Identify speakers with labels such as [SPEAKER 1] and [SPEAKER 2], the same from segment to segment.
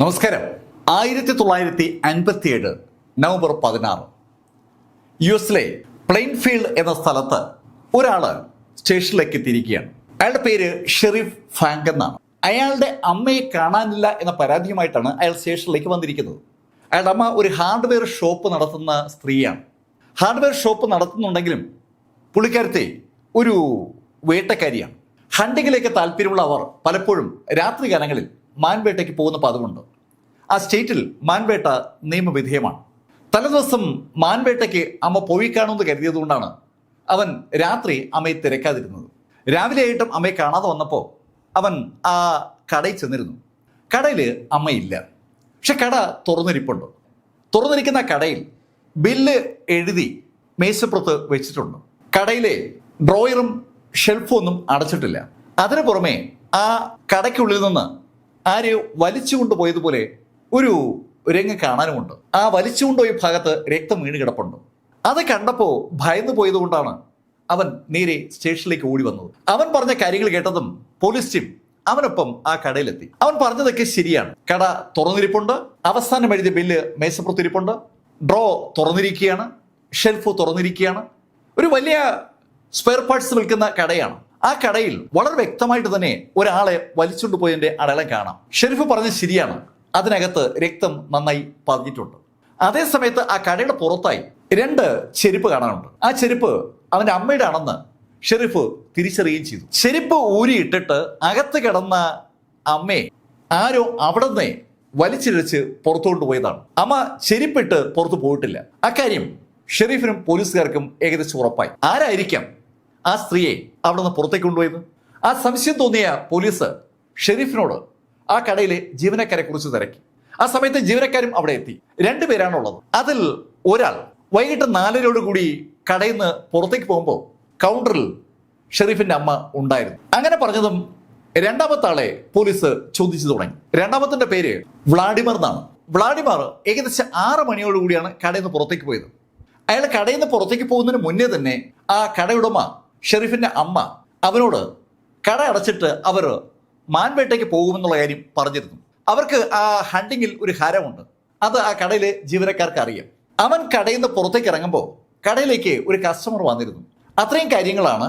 [SPEAKER 1] നമസ്കാരം. 1957 നവംബർ 16 US-ലെ പ്ലെയിൻഫീൽഡ് എന്ന സ്ഥലത്ത് ഒരാള് സ്റ്റേഷനിലേക്ക് എത്തിയിരിക്കുകയാണ്. അയാളുടെ പേര് ഷെരീഫ് ഫാങ്ക് എന്നാണ്. അയാളുടെ അമ്മയെ കാണാനില്ല എന്ന പരാതിയുമായിട്ടാണ് അയാൾ സ്റ്റേഷനിലേക്ക് വന്നിരിക്കുന്നത്. അയാളുടെ അമ്മ ഒരു ഹാർഡ്വെയർ ഷോപ്പ് നടത്തുന്ന സ്ത്രീയാണ്. ഹാർഡ്വെയർ ഷോപ്പ് നടത്തുന്നുണ്ടെങ്കിലും പുള്ളിക്കാരത്തെ ഒരു വേട്ടക്കാരിയാണ്. ഹണ്ടിങ്ങിലേക്ക് താല്പര്യമുള്ള അവർ പലപ്പോഴും രാത്രികാലങ്ങളിൽ മാൻവേട്ടയ്ക്ക് പോകുന്ന പതിവുണ്ട്. ആ സ്റ്റേറ്റിൽ മാൻവേട്ട നിയമവിധേയമാണ്. തലേദിവസം മാൻവേട്ടയ്ക്ക് അമ്മ പോയി കാണുമെന്ന് കരുതിയതുകൊണ്ടാണ് അവൻ രാത്രി അമ്മയെ തിരക്കാതിരുന്നത്. രാവിലെ ആയിട്ടും അമ്മയെ കാണാതെ വന്നപ്പോൾ അവൻ ആ കടയിൽ ചെന്നിരുന്നു. കടയിൽ അമ്മയില്ല. പക്ഷെ കട തുറന്നിരിപ്പുണ്ട്. തുറന്നിരിക്കുന്ന കടയിൽ ബില്ല് എഴുതി മേശപ്പുറത്ത് വെച്ചിട്ടുണ്ട്. കടയിലെ ഡ്രോയറും ഷെൽഫും ഒന്നും അടച്ചിട്ടില്ല. അതിനു പുറമെ ആ കടയ്ക്കുള്ളിൽ നിന്ന് ആരെയോ വലിച്ചു കൊണ്ടുപോയതുപോലെ ഒരു രംഗം കാണാനുമുണ്ട്. ആ വലിച്ചു കൊണ്ടുപോയ ഭാഗത്ത് രക്തം വീണ് കിടപ്പുണ്ട്. അത് കണ്ടപ്പോൾ ഭയന്നു പോയതുകൊണ്ടാണ് അവൻ നേരെ സ്റ്റേഷനിലേക്ക് ഓടി വന്നത്. അവൻ പറഞ്ഞ കാര്യങ്ങൾ കേട്ടതും പോലീസ് ടീം അവനൊപ്പം ആ കടയിലെത്തി. അവൻ പറഞ്ഞതൊക്കെ ശരിയാണ്. കട തുറന്നിരിപ്പുണ്ട്. അവസാനം എഴുതിയ ബില്ല് മേശപ്പുറത്തിരിപ്പുണ്ട്. ഡ്രോ തുറന്നിരിക്കുകയാണ്. ഷെൽഫ് തുറന്നിരിക്കുകയാണ്. ഒരു വലിയ സ്പെയർ പാർട്സ് വിൽക്കുന്ന കടയാണ്. ആ കടയിൽ വളരെ വ്യക്തമായിട്ട് തന്നെ ഒരാളെ വലിച്ചുകൊണ്ട് പോയതിന്റെ അടയാളം കാണാം. ഷെരീഫ് പറഞ്ഞത് ശരിയാണ്. അതിനകത്ത് രക്തം നന്നായി പതിഞ്ഞിട്ടുണ്ട്. അതേസമയത്ത് ആ കടയുടെ പുറത്തായി 2 ചെരുപ്പ് കാണാനുണ്ട്. ആ ചെരുപ്പ് അവന്റെ അമ്മയുടെ ആണെന്ന് ഷെരീഫ് തിരിച്ചറിയുകയും ചെയ്തു. ചെരുപ്പ് ഊരിയിട്ടിട്ട് അകത്ത് കിടന്ന അമ്മയെ ആരോ അവിടെ നിന്ന് വലിച്ചിഴച്ച് പുറത്തു കൊണ്ടുപോയതാണ്. അമ്മ ചെരുപ്പിട്ട് പുറത്തു പോയിട്ടില്ല. അക്കാര്യം ഷെരീഫിനും പോലീസുകാർക്കും ഏകദേശം ഉറപ്പായി. ആരായിരിക്കാം ആ സ്ത്രീയെ അവിടെ നിന്ന് പുറത്തേക്ക് കൊണ്ടുപോയത്? ആ സംശയം തോന്നിയ പോലീസ് ഷെരീഫിനോട് ആ കടയിലെ ജീവനക്കാരെ കുറിച്ച് തിരക്കി. ആ സമയത്ത് ജീവനക്കാരും അവിടെ എത്തി. 2 പേരാണുള്ളത്. അതിൽ ഒരാൾ വൈകിട്ട് 4:00 കൂടി കടയിൽ നിന്ന് പുറത്തേക്ക് പോകുമ്പോൾ കൗണ്ടറിൽ ഷെരീഫിന്റെ അമ്മ ഉണ്ടായിരുന്നു. അങ്ങനെ പറഞ്ഞതും രണ്ടാമത്തെ ആളെ പോലീസ് ചോദിച്ചു തുടങ്ങി. രണ്ടാമത്തിന്റെ പേര് വ്ളാഡിമർ എന്നാണ്. വ്ളാഡിമർ ഏകദേശം 6 മണിയോടുകൂടിയാണ് കടയിൽ നിന്ന് പുറത്തേക്ക് പോയത്. അയാൾ കടയിൽ നിന്ന് പുറത്തേക്ക് പോകുന്നതിന് മുന്നേ തന്നെ ആ കടയുടമ ഷെരീഫിന്റെ അമ്മ അവനോട് കട അടച്ചിട്ട് അവർ മാൻവേട്ടയ്ക്ക് പോകുമെന്നുള്ള കാര്യം പറഞ്ഞിരുന്നു. അവർക്ക് ആ ഹണ്ടിങ്ങിൽ ഒരു ഹരമുണ്ട്. അത് ആ കടയിലെ ജീവനക്കാർക്ക് അറിയാം. അവൻ കടയിൽ നിന്ന് പുറത്തേക്ക് ഇറങ്ങുമ്പോൾ കടയിലേക്ക് ഒരു കസ്റ്റമർ വന്നിരുന്നു. അത്രയും കാര്യങ്ങളാണ്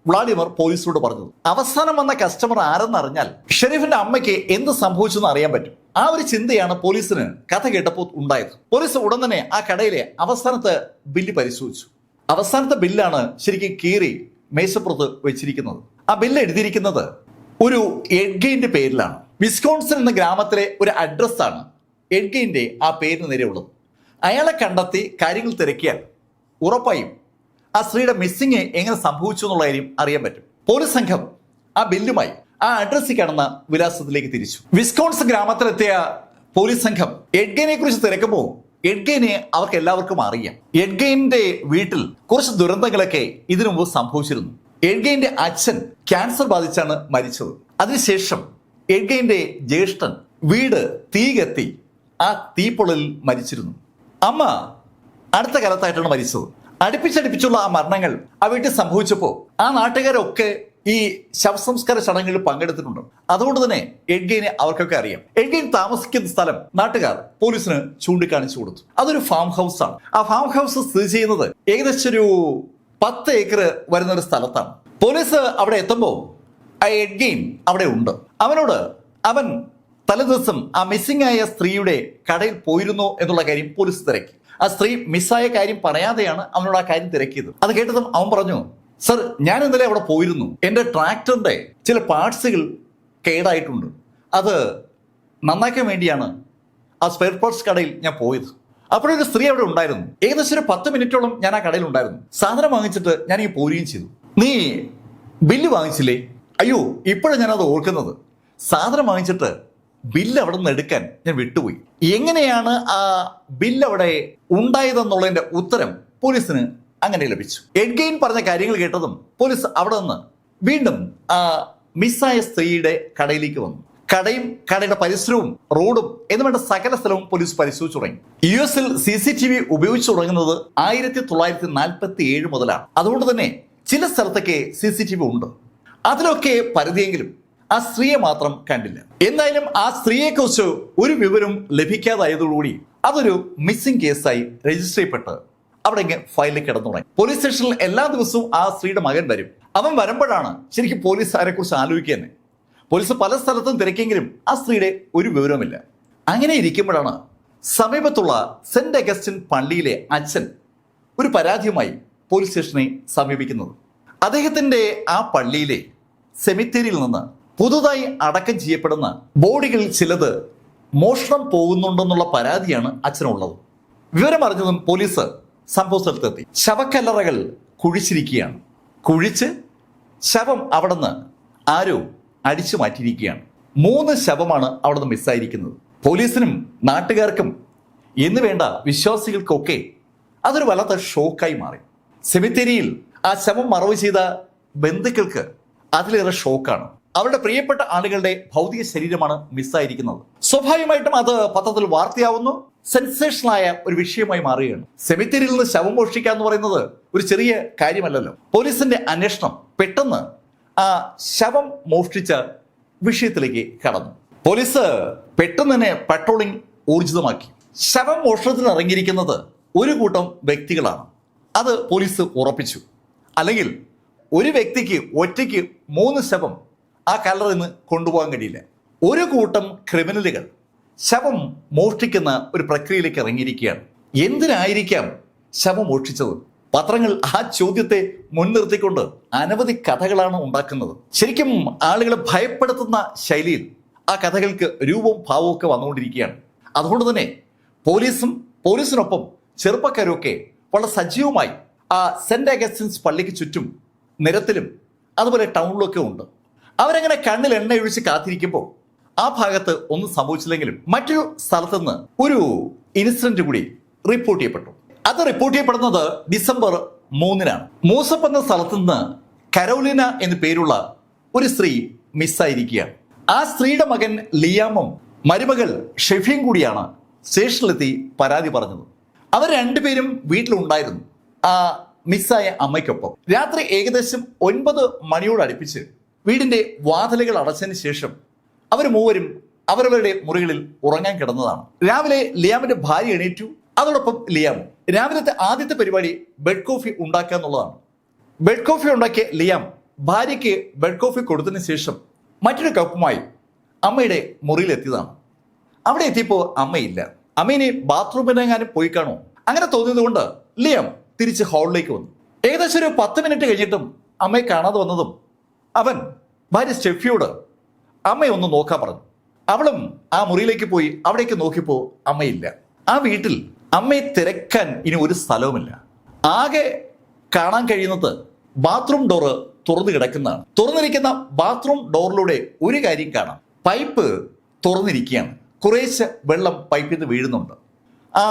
[SPEAKER 1] വ്ളാഡിമർ പോലീസിനോട് പറഞ്ഞത്. അവസാനം വന്ന കസ്റ്റമർ ആരെന്നറിഞ്ഞാൽ ഷെരീഫിന്റെ അമ്മയ്ക്ക് എന്ത് സംഭവിച്ചെന്ന് അറിയാൻ പറ്റും. ആ ഒരു ചിന്തയാണ് പോലീസിന് കഥ കേട്ടപ്പോൾ ഉണ്ടായത്. പോലീസ് ഉടൻ തന്നെ ആ കടയിലെ അവസാനത്തെ ബില്ല് പരിശോധിച്ചു. അവസാനത്തെ ബില്ലാണ് ശരിക്കും കീറി മേശപ്പുറത്ത് വെച്ചിരിക്കുന്നത്. ആ ബില്ല് എഴുതിയിരിക്കുന്നത് ഒരു എഡ്ഗെയിന്റെ പേരിലാണ്. വിസ്കോൺസിൻ എന്ന ഗ്രാമത്തിലെ ഒരു അഡ്രസ്സാണ് എഡ്ഗെയിന്റെ ആ പേരിന് നേരെ ഉള്ളത്. അയാളെ കണ്ടെത്തി കാര്യങ്ങൾ തിരക്കിയാൽ ഉറപ്പായും ആ സ്ത്രീയുടെ മിസ്സിങ് എങ്ങനെ സംഭവിച്ചു എന്നുള്ള കാര്യം അറിയാൻ പറ്റും. പോലീസ് സംഘം ആ ബില്ലുമായി ആ അഡ്രസ്സിൽ കാണുന്ന വിലാസത്തിലേക്ക് തിരിച്ചു. വിസ്കോൺസിൻ ഗ്രാമത്തിലെത്തിയ പോലീസ് സംഘം എഡ്ഗെയിനെ കുറിച്ച് തിരക്കുമ്പോൾ എഡ്ഗെയിനെ അവർക്ക് എല്ലാവർക്കും അറിയാം. എഡ്ഗെയിന്റെ വീട്ടിൽ കുറച്ച് ദുരന്തങ്ങളൊക്കെ ഇതിനു മുമ്പ് സംഭവിച്ചിരുന്നു. എഡ്ഗെയിന്റെ അച്ഛൻ ക്യാൻസർ ബാധിച്ചാണ് മരിച്ചത്. അതിനുശേഷം എഡ്ഗെയിന്റെ ജ്യേഷ്ഠൻ വീട് തീ കത്തി ആ തീപ്പൊള്ളലിൽ മരിച്ചിരുന്നു. അമ്മ അടുത്ത കാലത്തായിട്ടാണ് മരിച്ചത്. അടുപ്പിച്ചടുപ്പിച്ചുള്ള ആ മരണങ്ങൾ ആ വീട്ടിൽ സംഭവിച്ചപ്പോൾ ആ നാട്ടുകാരൊക്കെ ഈ ശവസംസ്കാര ചടങ്ങുകളിൽ പങ്കെടുത്തിട്ടുണ്ട്. അതുകൊണ്ട് തന്നെ എഡ്ഗെയിനെ അവർക്കൊക്കെ അറിയാം. എഡ്ഗെയിൻ താമസിക്കുന്ന സ്ഥലം നാട്ടുകാർ പോലീസിന് ചൂണ്ടിക്കാണിച്ചു കൊടുത്തു. അതൊരു ഫാം ഹൗസ് ആണ്. ആ ഫാം ഹൗസ് സ്ഥിതി ചെയ്യുന്നത് ഏകദേശം ഒരു 10 ഏക്കർ വരുന്ന ഒരു സ്ഥലത്താണ്. പോലീസ് അവിടെ എത്തുമ്പോൾ ആ എഡ്ഗെയിൻ അവിടെ ഉണ്ട്. അവനോട് അവൻ തലേദിവസം ആ മിസ്സിംഗ് ആയ സ്ത്രീയുടെ കടയിൽ പോയിരുന്നോ എന്നുള്ള കാര്യം പോലീസ് തിരക്കി. ആ സ്ത്രീ മിസ്സായ കാര്യം പറയാതെയാണ് അവനോട് ആ കാര്യം തിരക്കിയത്. അത് കേട്ടതും അവൻ പറഞ്ഞു, സർ, ഞാൻ ഇന്നലെ അവിടെ പോയിരുന്നു. എൻ്റെ ട്രാക്ടറിന്റെ ചില പാർട്സുകൾ കേടായിട്ടുണ്ട്. അത് നന്നാക്കാൻ വേണ്ടിയാണ് ആ സ്പെയർ പാർട്സ് കടയിൽ ഞാൻ പോയത്. അപ്പോഴൊരു സ്ത്രീ അവിടെ ഉണ്ടായിരുന്നു. ഏകദേശം ഒരു 10 മിനിറ്റോളം ഞാൻ ആ കടയിൽ ഉണ്ടായിരുന്നു. സാധനം വാങ്ങിച്ചിട്ട് ഞാൻ ഈ പോരുകയും ചെയ്തു. നീ ബില്ല് വാങ്ങിച്ചില്ലേ? അയ്യോ, ഇപ്പോഴാണ് ഞാനത് ഓർക്കുന്നത്. സാധനം വാങ്ങിച്ചിട്ട് ബില്ല് അവിടെ നിന്ന് എടുക്കാൻ ഞാൻ വിട്ടുപോയി. എങ്ങനെയാണ് ആ ബില്ല് അവിടെ ഉണ്ടായതെന്നുള്ളതിന്റെ ഉത്തരം പോലീസിന് അങ്ങനെ ലഭിച്ചു. എഡ്ഗെയിൻ പറഞ്ഞ കാര്യങ്ങൾ കേട്ടതും പോലീസ് അവിടെ നിന്ന് വീണ്ടും ആ മിസ്സായ സ്ത്രീയുടെ കടയിലേക്ക് വന്നു. കടയും കടയുടെ പരിസരവും റോഡും എന്ന് വേണ്ട സകല സ്ഥലവും പോലീസ് പരിശോധിച്ചു തുടങ്ങി. US-ൽ CCTV ഉപയോഗിച്ചു തുടങ്ങുന്നത് 1947 മുതലാണ്. അതുകൊണ്ട് തന്നെ ചില സ്ഥലത്തൊക്കെ CCTV ഉണ്ട്. അതിലൊക്കെ പരിധിയെങ്കിലും ആ സ്ത്രീയെ മാത്രം കണ്ടില്ല. എന്തായാലും ആ സ്ത്രീയെക്കുറിച്ച് ഒരു വിവരം ലഭിക്കാതായതോടുകൂടി അതൊരു മിസ്സിംഗ് കേസായി രജിസ്റ്റർ ചെയ്യപ്പെട്ട് അവിടെ ഫയലിൽ കിടന്നു തുടങ്ങി. പോലീസ് സ്റ്റേഷനിൽ എല്ലാ ദിവസവും ആ സ്ത്രീയുടെ മകൻ വരും. അവൻ വരുമ്പോഴാണ് ശരിക്കും പോലീസ് അതിനെക്കുറിച്ച് ആലോചിക്കുന്നത്. പോലീസ് പല സ്ഥലത്തും തിരക്കിയെങ്കിലും ആ സ്ത്രീയുടെ ഒരു വിവരവുമില്ല. അങ്ങനെ ഇരിക്കുമ്പോഴാണ് സമീപത്തുള്ള സെന്റ് അഗസ്റ്റിൻ പള്ളിയിലെ അച്ഛൻ ഒരു പരാതിയുമായി പോലീസ് സ്റ്റേഷനെ സമീപിക്കുന്നത്. അദ്ദേഹത്തിന്റെ ആ പള്ളിയിലെ സെമിത്തേരിയിൽ നിന്ന് പുതുതായി അടക്കം ചെയ്യപ്പെടുന്ന ബോഡികളിൽ ചിലത് മോഷണം പോകുന്നുണ്ടെന്നുള്ള പരാതിയാണ് അച്ഛനുള്ളത്. വിവരം അറിഞ്ഞതും പോലീസ് സംഭവ സ്ഥലത്തെത്തി. ശവക്കല്ലറകൾ കുഴിച്ചിരിക്കുകയാണ്. കുഴിച്ച് ശവം അവിടെ നിന്ന് ആരോ അടിച്ചു മാറ്റിയിരിക്കുകയാണ്. 3 ശവമാണ് അവിടെ നിന്ന് മിസ്സായിരിക്കുന്നത്. പോലീസിനും നാട്ടുകാർക്കും എന്ന് വേണ്ട വിശ്വാസികൾക്കൊക്കെ അതൊരു വല്ലാത്ത ഷോക്കായി മാറി. സെമിത്തേരിയിൽ ആ ശവം മറവ് ചെയ്ത ബന്ധുക്കൾക്ക് അതിലേറെ ഷോക്കാണ്. അവരുടെ പ്രിയപ്പെട്ട ആളുകളുടെ ഭൗതിക ശരീരമാണ് മിസ്സായിരിക്കുന്നത്. സ്വാഭാവികമായിട്ടും അത് പത്രത്തിൽ വാർത്തയാവുന്നു, സെൻസേഷണലായ ഒരു വിഷയമായി മാറുകയാണ്. സെമിത്തേരിയിൽ നിന്ന് ശവം മോഷ്ടിക്കുക എന്ന് പറയുന്നത് ഒരു ചെറിയ കാര്യമല്ലല്ലോ. പോലീസിന്റെ അന്വേഷണം പെട്ടെന്ന് ആ ശവം മോഷ്ടിച്ച വിഷയത്തിലേക്ക് കടന്നു. പോലീസ് പെട്ടെന്ന് തന്നെ പട്രോളിംഗ് ഊർജിതമാക്കി. ശവം മോഷണത്തിന് ഇറങ്ങിയിരിക്കുന്നത് ഒരു കൂട്ടം വ്യക്തികളാണ്. അത് പോലീസ് ഉറപ്പിച്ചു. അല്ലെങ്കിൽ ഒരു വ്യക്തിക്ക് ഒറ്റയ്ക്ക് 3 ശവം ആ കല്ലറിൽ നിന്ന് കൊണ്ടുപോകാൻ കഴിയില്ല. ഒരു കൂട്ടം ക്രിമിനലുകൾ ശവം മോഷ്ടിക്കുന്ന ഒരു പ്രക്രിയയിലേക്ക് ഇറങ്ങിയിരിക്കുകയാണ്. എന്തിനായിരിക്കാം ശവം മോഷ്ടിച്ചത്? പത്രങ്ങൾ ആ ചോദ്യത്തെ മുൻനിർത്തിക്കൊണ്ട് അനവധി കഥകളാണ് ഉണ്ടാക്കുന്നത്. ശരിക്കും ആളുകളെ ഭയപ്പെടുത്തുന്ന ശൈലിയിൽ ആ കഥകൾക്ക് രൂപവും ഭാവവും ഒക്കെ വന്നുകൊണ്ടിരിക്കുകയാണ്. അതുകൊണ്ട് തന്നെ പോലീസിനൊപ്പം ചെറുപ്പക്കാരും ഒക്കെ വളരെ സജീവമായി ആ സെന്റ് അഗസ്റ്റിൻസ് പള്ളിക്ക് ചുറ്റും നിരത്തിലും അതുപോലെ ടൗണിലൊക്കെ ഉണ്ട്. അവരങ്ങനെ കണ്ണിൽ എണ്ണ ഒഴിച്ച് കാത്തിരിക്കുമ്പോൾ ആ ഭാഗത്ത് ഒന്നും സംഭവിച്ചില്ലെങ്കിലും മറ്റൊരു സ്ഥലത്ത് നിന്ന് ഒരു ഇൻസിഡന്റ് കൂടി റിപ്പോർട്ട് ചെയ്യപ്പെട്ടു. അത് റിപ്പോർട്ട് ചെയ്യപ്പെടുന്നത് ഡിസംബർ 3-നാണ്. മൂസപ്പ് എന്ന സ്ഥലത്ത് നിന്ന് കരോലിന എന്നു പേരുള്ള ഒരു സ്ത്രീ മിസ്സായിരിക്കുകയാണ്. ആ സ്ത്രീയുടെ മകൻ ലിയാമും മരുമകൾ ഷെഫിയും കൂടിയാണ് സ്റ്റേഷനിലെത്തി പരാതി പറഞ്ഞത്. അവർ രണ്ടുപേരും വീട്ടിലുണ്ടായിരുന്നു ആ മിസ്സായ അമ്മയ്ക്കൊപ്പം. രാത്രി ഏകദേശം 9 മണിയോടടുപ്പിച്ച് വീടിന്റെ വാതിലുകൾ അടച്ചതിന് ശേഷം അവർ മൂവരും അവരവരുടെ മുറികളിൽ ഉറങ്ങാൻ കിടന്നതാണ്. രാവിലെ ലിയാമിന്റെ ഭാര്യ എണീറ്റു. അതോടൊപ്പം ലിയാമും. രാവിലത്തെ ആദ്യത്തെ പരിപാടി ബെഡ് കോഫി ഉണ്ടാക്കുക എന്നുള്ളതാണ്. ബെഡ് കോഫി ഉണ്ടാക്കിയ ലിയാം ഭാര്യയ്ക്ക് ബെഡ് കോഫി കൊടുത്തതിന് ശേഷം മറ്റൊരു കപ്പുമായി അമ്മയുടെ മുറിയിലെത്തിയതാണ്. അവിടെ എത്തിയപ്പോൾ അമ്മയില്ല. അമ്മയിനി ബാത്റൂമിനെങ്ങാനും പോയി കാണുമോ അങ്ങനെ തോന്നിയത് കൊണ്ട് ലിയാം തിരിച്ച് ഹാളിലേക്ക് വന്നു. ഏകദേശം ഒരു 10 മിനിറ്റ് കഴിഞ്ഞിട്ടും അമ്മയെ കാണാതെ വന്നതും അവൻ ഭാര്യ സ്റ്റെഫിയോട് അമ്മയെ ഒന്ന് നോക്കാൻ പറഞ്ഞു. അവളും ആ മുറിയിലേക്ക് പോയി അവിടേക്ക് നോക്കിയപ്പോൾ അമ്മയില്ല. ആ വീട്ടിൽ അമ്മയെ തിരക്കാൻ ഇനി ഒരു സ്ഥലവുമില്ല. ആകെ കാണാൻ കഴിയുന്നത് ബാത്റൂം ഡോറ് തുറന്നു കിടക്കുന്നതാണ്. തുറന്നിരിക്കുന്ന ബാത്റൂം ഡോറിലൂടെ ഒരു കാര്യം കാണാം. പൈപ്പ് തുറന്നിരിക്കുകയാണ്. കുറേശ്ശെ വെള്ളം പൈപ്പിൽ നിന്ന് വീഴുന്നുണ്ട്. ആ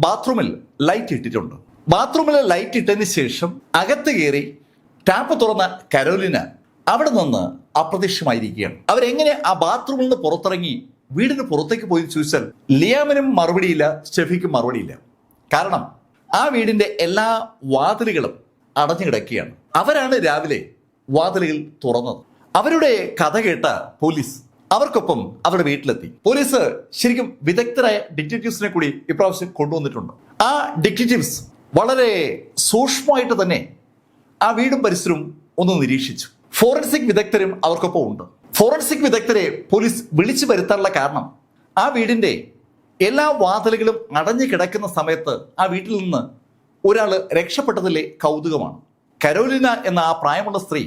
[SPEAKER 1] ബാത്റൂമിൽ ലൈറ്റ് ഇട്ടിട്ടുണ്ട്. ബാത്റൂമിൽ ലൈറ്റ് ഇട്ടതിന് ശേഷം അകത്ത് കയറി ടാപ്പ് തുറന്ന കരോലിന അവിടെ നിന്ന് അപ്രത്യക്ഷമായിരിക്കുകയാണ്. അവരെങ്ങനെ ആ ബാത്റൂമിൽ നിന്ന് പുറത്തിറങ്ങി വീടിന് പുറത്തേക്ക് പോയി ചോദിച്ചാൽ ലിയാമിനും മറുപടിയില്ല, സ്റ്റെഫിക്കും മറുപടിയില്ല. കാരണം ആ വീടിന്റെ എല്ലാ വാതിലുകളും അടഞ്ഞു കിടക്കുകയാണ്. അവരാണ് രാവിലെ വാതിലുകൾ തുറന്നത്. അവരുടെ കഥ കേട്ട പോലീസ് അവർക്കൊപ്പം അവരുടെ വീട്ടിലെത്തി. പോലീസ് ശരിക്കും വിദഗ്ധരായ ഡിറ്റക്റ്റീവ്സിനെ കൂടി ഇപ്രാവശ്യം കൊണ്ടുവന്നിട്ടുണ്ട്. ആ ഡിറ്റക്റ്റീവ്സ് വളരെ സൂക്ഷ്മമായിട്ട് തന്നെ ആ വീടും പരിസരവും ഒന്ന് നിരീക്ഷിച്ചു. ഫോറൻസിക് വിദഗ്ധരും അവർക്കൊപ്പം ഉണ്ട്. ഫോറൻസിക് വിദഗ്ധരെ പോലീസ് വിളിച്ചു വരുത്താനുള്ള കാരണം ആ വീടിന്റെ എല്ലാ വാതിലുകളും അടഞ്ഞു കിടക്കുന്ന സമയത്ത് ആ വീട്ടിൽ നിന്ന് ഒരാൾ രക്ഷപ്പെട്ടതിലെ കൗതുകമാണ്. കരോലിന എന്ന ആ പ്രായമുള്ള സ്ത്രീ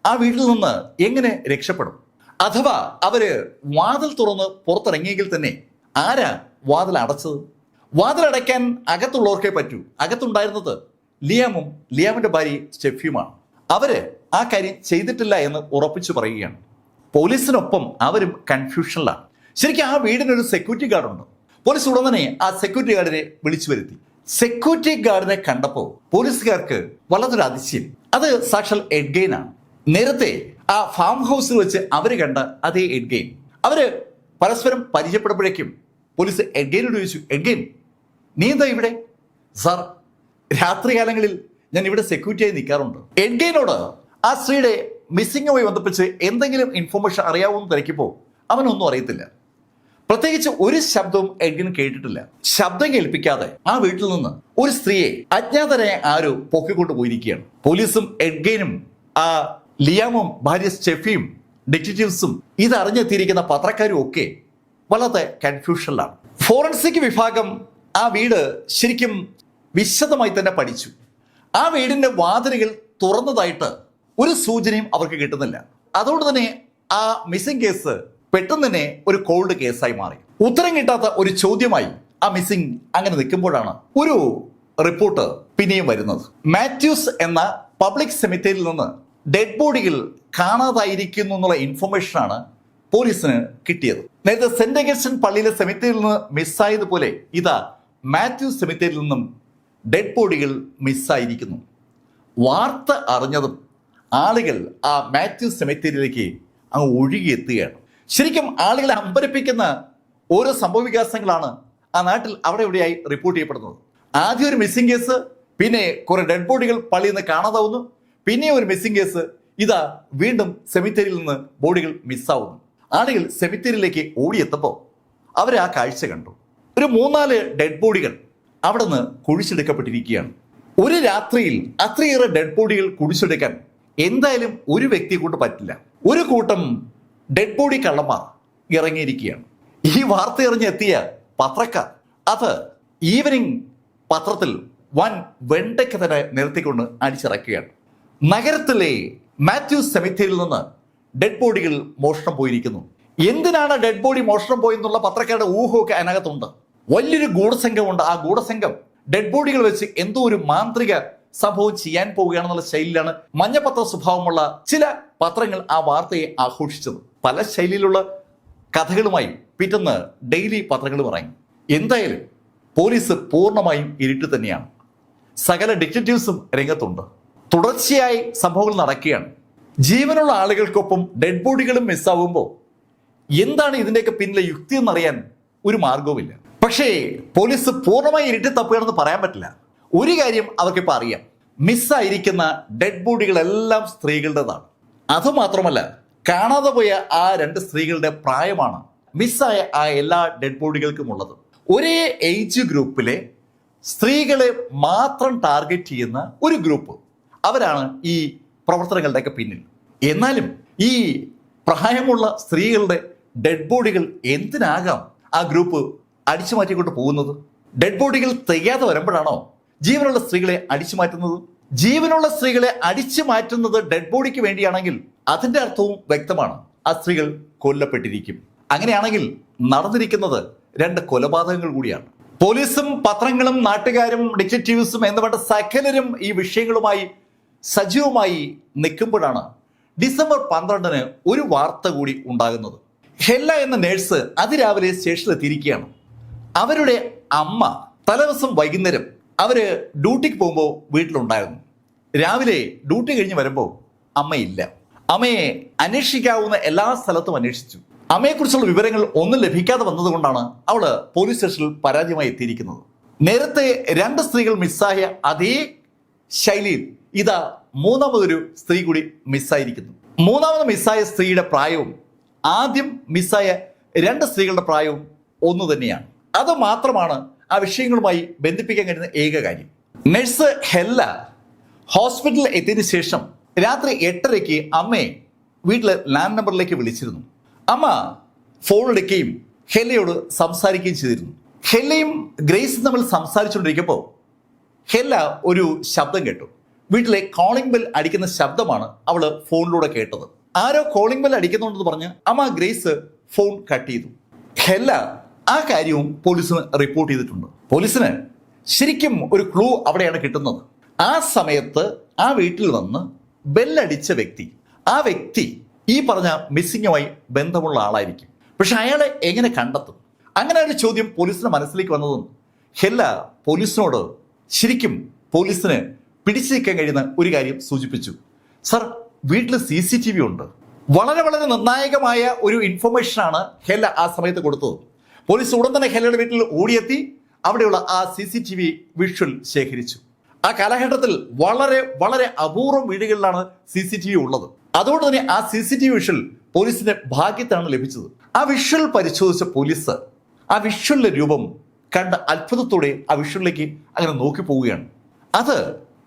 [SPEAKER 1] ആ വീട്ടിൽ നിന്ന് എങ്ങനെ രക്ഷപ്പെടും? അഥവാ അവര് വാതിൽ തുറന്ന് പുറത്തിറങ്ങിയെങ്കിൽ തന്നെ ആരാ വാതിൽ അടച്ചത്? വാതിലടയ്ക്കാൻ അകത്തുള്ളവർക്കേ പറ്റൂ. അകത്തുണ്ടായിരുന്നത് ലിയാമും ലിയാമിന്റെ ഭാര്യ സ്റ്റെഫിയുമാണ്. അവര് ആ കാര്യം ചെയ്തിട്ടില്ല എന്ന് ഉറപ്പിച്ചു പറയുകയാണ്. പോലീസിനൊപ്പം അവരും കൺഫ്യൂഷനിലാണ്. ശരിക്കും ആ വീടിനൊരു സെക്യൂരിറ്റി ഗാർഡുണ്ട്. പോലീസ് ഉടൻ തന്നെ ആ സെക്യൂരിറ്റി ഗാർഡിനെ വിളിച്ചു വരുത്തി. സെക്യൂരിറ്റി ഗാർഡിനെ കണ്ടപ്പോൾ പോലീസുകാർക്ക് വളരെയൊരു അതിശയം. അത് സാക്ഷാൽ എഡ്ഗെയിനാണ്. നേരത്തെ ആ ഫാം ഹൗസിൽ വെച്ച് അവര് കണ്ട അതേ എഡ്ഗെയിൻ. അവര് പരസ്പരം പരിചയപ്പെടുമ്പോഴേക്കും പോലീസ് എഡ്ഗെയിനോട് ചോദിച്ചു, എഡ്ഗെയിൻ നീ എന്താ ഇവിടെ? സാർ, രാത്രികാലങ്ങളിൽ ഞാൻ ഇവിടെ സെക്യൂരിറ്റിയായി നിൽക്കാറുണ്ട്. എഡ്ഗെയിനോട് ആ സ്ത്രീയുടെ മിസ്സിങ്ങുമായി ബന്ധിപ്പിച്ച് എന്തെങ്കിലും ഇൻഫർമേഷൻ അറിയാവുന്ന തിരക്കിപ്പോൾ അവനൊന്നും അറിയത്തില്ല. പ്രത്യേകിച്ച് ഒരു ശബ്ദവും എഡ്ഗിൻ കേട്ടിട്ടില്ല. ശബ്ദം കേൾപ്പിക്കാതെ ആ വീട്ടിൽ നിന്ന് ഒരു സ്ത്രീയെ അജ്ഞാതരായ ആരോ പൊക്കിക്കൊണ്ട് പോയിരിക്കുകയാണ്. പോലീസും എഡ്ഗൈനും ആ ലിയാമും ഭാര്യ സ്റ്റെഫിയും ഡിറ്റക്റ്റീവ്സും ഇതറിഞ്ഞെത്തിയിരിക്കുന്ന പത്രക്കാരും ഒക്കെ വളരെ കൺഫ്യൂഷനിലാണ്. ഫോറൻസിക് വിഭാഗം ആ വീട് ശരിക്കും വിശദമായി തന്നെ പഠിച്ചു. ആ വീടിന്റെ വാതിലുകൾ തുറന്നതായിട്ട് ഒരു സൂചനയും അവർക്ക് കിട്ടുന്നില്ല. അതുകൊണ്ട് തന്നെ ആ മിസ്സിംഗ് കേസ് പെട്ടെന്ന് തന്നെ ഒരു കോൾഡ് കേസായി മാറി. ഉത്തരം കിട്ടാത്ത ഒരു ചോദ്യമായി ആ മിസ്സിംഗ് അങ്ങനെ നിൽക്കുമ്പോഴാണ് ഒരു റിപ്പോർട്ട് പിന്നെയും വരുന്നത്. മാത്യൂസ് എന്ന പബ്ലിക് സെമിത്തേരിയിൽ നിന്ന് ഡെഡ് ബോഡികൾ കാണാതായിരിക്കുന്നു എന്നുള്ള ഇൻഫർമേഷനാണ് പോലീസിന് കിട്ടിയത്. നേരത്തെ സെന്റ് അഗസ്റ്റിൻ പള്ളിയിലെ സെമിത്തേരിയിൽ നിന്ന് മിസ്സായതുപോലെ ഇതാ മാത്യൂസ് സെമിത്തേരിയിൽ നിന്നും ഡെഡ് ബോഡികൾ മിസ്സായിരിക്കുന്നു. വാർത്ത അറിഞ്ഞതും ആളുകൾ ആ മാത്യൂസ് സെമിത്തേരിയിലേക്ക് അങ്ങ് ഒഴുകിയെത്തുകയാണ്. ശരിക്കും ആളുകളെ അമ്പരപ്പിക്കുന്ന ഓരോ സംഭവവികാസങ്ങളാണ് ആ നാട്ടിൽ അവിടെ എവിടെയായി റിപ്പോർട്ട് ചെയ്യപ്പെടുന്നത്. ആദ്യം ഒരു മിസ്സിംഗ് കേസ്, പിന്നെ കുറെ ഡെഡ് ബോഡികൾ പള്ളിയിൽ നിന്ന് കാണാതാവുന്നു, പിന്നെ ഒരു മിസ്സിംഗ് കേസ്, ഇതാ വീണ്ടും സെമിത്തേരിയിൽ നിന്ന് ബോഡികൾ മിസ്സാവുന്നു. ആളുകൾ സെമിത്തേരിയിലേക്ക് ഓടിയെത്തപ്പോൾ അവർ ആ കാഴ്ച കണ്ടു. ഒരു 3-4 ഡെഡ് ബോഡികൾ അവിടെ നിന്ന് കുഴിച്ചെടുക്കപ്പെട്ടിരിക്കുകയാണ്. ഒരു രാത്രിയിൽ അത്രയേറെ ഡെഡ് ബോഡികൾ കുഴിച്ചെടുക്കാൻ എന്തായാലും ഒരു വ്യക്തിയെ കൊണ്ട് പറ്റില്ല. ഒരു കൂട്ടം ഡെഡ് ബോഡി കള്ളന്മാർ ഇറങ്ങിയിരിക്കുകയാണ്. ഈ വാർത്ത എറിഞ്ഞെത്തിയ പത്രക്കാർ അത് ഈവനിങ് പത്രത്തിൽ വൻ വെണ്ടയ്ക്ക് തന്നെ നിരത്തിക്കൊണ്ട് അടിച്ചിറക്കുകയാണ്. നഗരത്തിലെ മാത്യൂസ് സെമിത്തേരിയിൽ നിന്ന് ഡെഡ് ബോഡികൾ മോഷണം പോയിരിക്കുന്നു. എന്തിനാണ് ഡെഡ് ബോഡി മോഷണം പോയെന്നുള്ള പത്രക്കാരുടെ ഊഹമൊക്കെ അതിനകത്തുണ്ട്. വലിയൊരു ഗൂഢസംഘമുണ്ട്. ആ ഗൂഢസംഘം ഡെഡ് ബോഡികൾ വെച്ച് എന്തോ ഒരു മാന്ത്രിക സംഭവം ചെയ്യാൻ പോവുകയാണെന്നുള്ള ശൈലിയിലാണ് മഞ്ഞപത്ര സ്വഭാവമുള്ള ചില പത്രങ്ങൾ ആ വാർത്തയെ ആഘോഷിച്ചത്. പല ശൈലിയിലുള്ള കഥകളുമായി പിറ്റേന്ന് ഡെയിലി പത്രങ്ങളും ഇറങ്ങി. എന്തായാലും പോലീസ് പൂർണ്ണമായും ഇരുട്ട് തന്നെയാണ്. സകല ഡിറ്റക്റ്റീവ്സും രംഗത്തുണ്ട്. തുടർച്ചയായി സംഭവങ്ങൾ നടക്കുകയാണ്. ജീവനുള്ള ആളുകൾക്കൊപ്പം ഡെഡ് ബോഡികളും മിസ്സാവുമ്പോൾ എന്താണ് ഇതിൻ്റെയൊക്കെ പിന്നിലെ യുക്തി എന്നറിയാൻ ഒരു മാർഗവുമില്ല. പക്ഷേ പോലീസ് പൂർണ്ണമായി ഇരുട്ടി തപ്പുകയാണെന്ന് പറയാൻ പറ്റില്ല. ഒരു കാര്യം അവർക്കിപ്പോൾ അറിയാം, മിസ്സായിരിക്കുന്ന ഡെഡ് ബോഡികളെല്ലാം സ്ത്രീകളുടേതാണ്. അതുമാത്രമല്ല, കാണാതെ പോയ ആ 2 സ്ത്രീകളുടെ പ്രായമാണ് മിസ്സായ ആ എല്ലാ ഡെഡ് ബോഡികൾക്കും ഉള്ളത്. ഒരേ ഏജ് ഗ്രൂപ്പിലെ സ്ത്രീകളെ മാത്രം ടാർഗറ്റ് ചെയ്യുന്ന ഒരു ഗ്രൂപ്പ്, അവരാണ് ഈ പ്രവർത്തനങ്ങളുടെയൊക്കെ പിന്നിൽ. എന്നാലും ഈ പ്രായമുള്ള സ്ത്രീകളുടെ ഡെഡ് ബോഡികൾ എന്തിനാകാം ആ ഗ്രൂപ്പ് അടിച്ചു മാറ്റിക്കൊണ്ട് പോകുന്നത്? ഡെഡ് ബോഡികൾ തികയാതെ വരുമ്പോഴാണോ ജീവനുള്ള സ്ത്രീകളെ അടിച്ചു മാറ്റുന്നത്? ജീവനുള്ള സ്ത്രീകളെ അടിച്ചു മാറ്റുന്നത് ഡെഡ് ബോഡിക്ക് വേണ്ടിയാണെങ്കിൽ അതിന്റെ അർത്ഥവും വ്യക്തമാണ്, ആ സ്ത്രീകൾ കൊല്ലപ്പെട്ടിരിക്കും. അങ്ങനെയാണെങ്കിൽ നടന്നിരിക്കുന്നത് 2 കൊലപാതകങ്ങൾ കൂടിയാണ്. പോലീസും പത്രങ്ങളും നാട്ടുകാരും ഡിറ്റക്റ്റീവ്സും എന്ന് വേണ്ട സകലരും ഈ വിഷയങ്ങളുമായി സജീവമായി നിൽക്കുമ്പോഴാണ് ഡിസംബർ 12-ന് ഒരു വാർത്ത കൂടി ഉണ്ടാകുന്നത്. ഹെല്ല എന്ന നേഴ്സ് അതിരാവിലെ സ്റ്റേഷനിലെത്തിയിരിക്കുകയാണ്. അവരുടെ അമ്മ തലേദിവസം വൈകുന്നേരം അവര് ഡ്യൂട്ടിക്ക് പോകുമ്പോൾ വീട്ടിലുണ്ടായിരുന്നു. രാവിലെ ഡ്യൂട്ടി കഴിഞ്ഞ് വരുമ്പോൾ അമ്മയില്ല. അമ്മയെ അന്വേഷിക്കാവുന്ന എല്ലാ സ്ഥലത്തും അന്വേഷിച്ചു. അമ്മയെക്കുറിച്ചുള്ള വിവരങ്ങൾ ഒന്നും ലഭിക്കാതെ വന്നതുകൊണ്ടാണ് അവള് പോലീസ് സ്റ്റേഷനിൽ പരാതിയുമായി എത്തിയിരിക്കുന്നത്. നേരത്തെ 2 സ്ത്രീകൾ മിസ്സായ അതേ ശൈലിയിൽ ഇതാ മൂന്നാമതൊരു സ്ത്രീ കൂടി മിസ്സായിരിക്കുന്നു. മൂന്നാമത് മിസ്സായ സ്ത്രീയുടെ പ്രായവും ആദ്യം മിസ്സായ 2 സ്ത്രീകളുടെ പ്രായവും ഒന്ന് തന്നെയാണ്. അത് മാത്രമാണ് ആ വിഷയങ്ങളുമായി ബന്ധിപ്പിക്കാൻ കഴിയുന്ന ഏക കാര്യം. നഴ്സ് ഹെല്ല ഹോസ്പിറ്റലിൽ എത്തിയതിനു ശേഷം രാത്രി 8:30-ക്ക് അമ്മയെ വീട്ടിലെ ലാൻഡ് നമ്പറിലേക്ക് വിളിച്ചിരുന്നു. അമ്മ ഫോൺ എടുക്കുകയും ഹെല്ലയോട് സംസാരിക്കുകയും ചെയ്തിരുന്നു. ഹെല്ലയും ഗ്രേസും തമ്മിൽ സംസാരിച്ചുകൊണ്ടിരിക്കുമ്പോൾ ഹെല്ല ഒരു ശബ്ദം കേട്ടു. വീട്ടിലെ കോളിംഗ് ബെൽ അടിക്കുന്ന ശബ്ദമാണ് അവള് ഫോണിലൂടെ കേട്ടത്. ആരോ കോളിംഗ് ബെൽ അടിക്കുന്നുണ്ടെന്ന് പറഞ്ഞ് അമ്മ ഗ്രേസ് ഫോൺ കട്ട് ചെയ്തു. ഹെല്ല ആ കാര്യവും പോലീസിന് റിപ്പോർട്ട് ചെയ്തിട്ടുണ്ട്. പോലീസിന് ശരിക്കും ഒരു ക്ലൂ അവിടെയാണ് കിട്ടുന്നത്. ആ സമയത്ത് ആ വീട്ടിൽ വന്ന് ബെല്ലടിച്ച വ്യക്തി, ആ വ്യക്തി ഈ പറഞ്ഞ മിസ്സിങ്ങുമായി ബന്ധമുള്ള ആളായിരിക്കും. പക്ഷെ അയാളെ എങ്ങനെ കണ്ടെത്തും? അങ്ങനെ ഒരു ചോദ്യം പോലീസിന് മനസ്സിലേക്ക് വന്നതും ഹെല്ല പോലീസിനോട് ശരിക്കും പോലീസിന് പിടിച്ചു നിൽക്കാൻ കഴിയുന്ന ഒരു കാര്യം സൂചിപ്പിച്ചു. സർ, വീട്ടിൽ CCTV ഉണ്ട്. വളരെ വളരെ നിർണായകമായ ഒരു ഇൻഫർമേഷനാണ് ഹെല്ല ആ സമയത്ത് കൊടുത്തത്. പോലീസ് ഉടൻ തന്നെ ഹെല്ലയുടെ വീട്ടിൽ ഓടിയെത്തി അവിടെയുള്ള ആ CCTV വിഷ്വൽ ശേഖരിച്ചു. ആ കാലഘട്ടത്തിൽ വളരെ വളരെ അപൂർവം വീടുകളിലാണ് CCTV ഉള്ളത്. അതുകൊണ്ട് തന്നെ ആ CCTV വിഷ്വൽ പോലീസിന്റെ ഭാഗ്യത്താണ് ലഭിച്ചത്. ആ വിഷ്വൽ പരിശോധിച്ച പോലീസ് ആ വിഷ്വലിന്റെ രൂപം കണ്ട അത്ഭുതത്തോടെ ആ വിഷ്വലിലേക്ക് അങ്ങനെ നോക്കി പോവുകയാണ്. അത്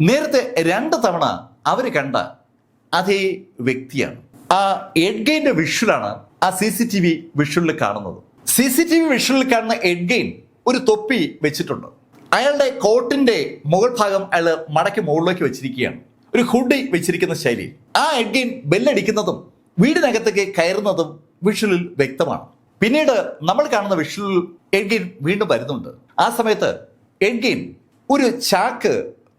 [SPEAKER 1] നേരത്തെ 2 തവണ അവർ കണ്ട അതേ വ്യക്തിയാണ്. ആ എഡ്ഗെയിന്റെ വിഷ്വലാണ് ആ CCTV വിഷ്വലിൽ കാണുന്നത്. CCTV വിഷ്വലിൽ കാണുന്ന എഡ്ഗെയിൻ ഒരു തൊപ്പി വെച്ചിട്ടുണ്ട്. അയാളുടെ കോട്ടിന്റെ മുകൾ ഭാഗം അയാൾ മടക്കി മുകളിലേക്ക് വെച്ചിരിക്കുകയാണ്, ഒരു ഹുഡി വെച്ചിരിക്കുന്ന ശൈലി. ആ എഡ്ഗെയിൻ ബെല്ലടിക്കുന്നതും വീടിനകത്തേക്ക് കയറുന്നതും വിഷ്വലിൽ വ്യക്തമാണ്. പിന്നീട് നമ്മൾ കാണുന്ന വിഷ്വലിൽ എഡ്ഗെയിൻ വീണ്ടും വരുന്നുണ്ട്. ആ സമയത്ത് എഡ്ഗെയിൻ ഒരു ചാക്ക്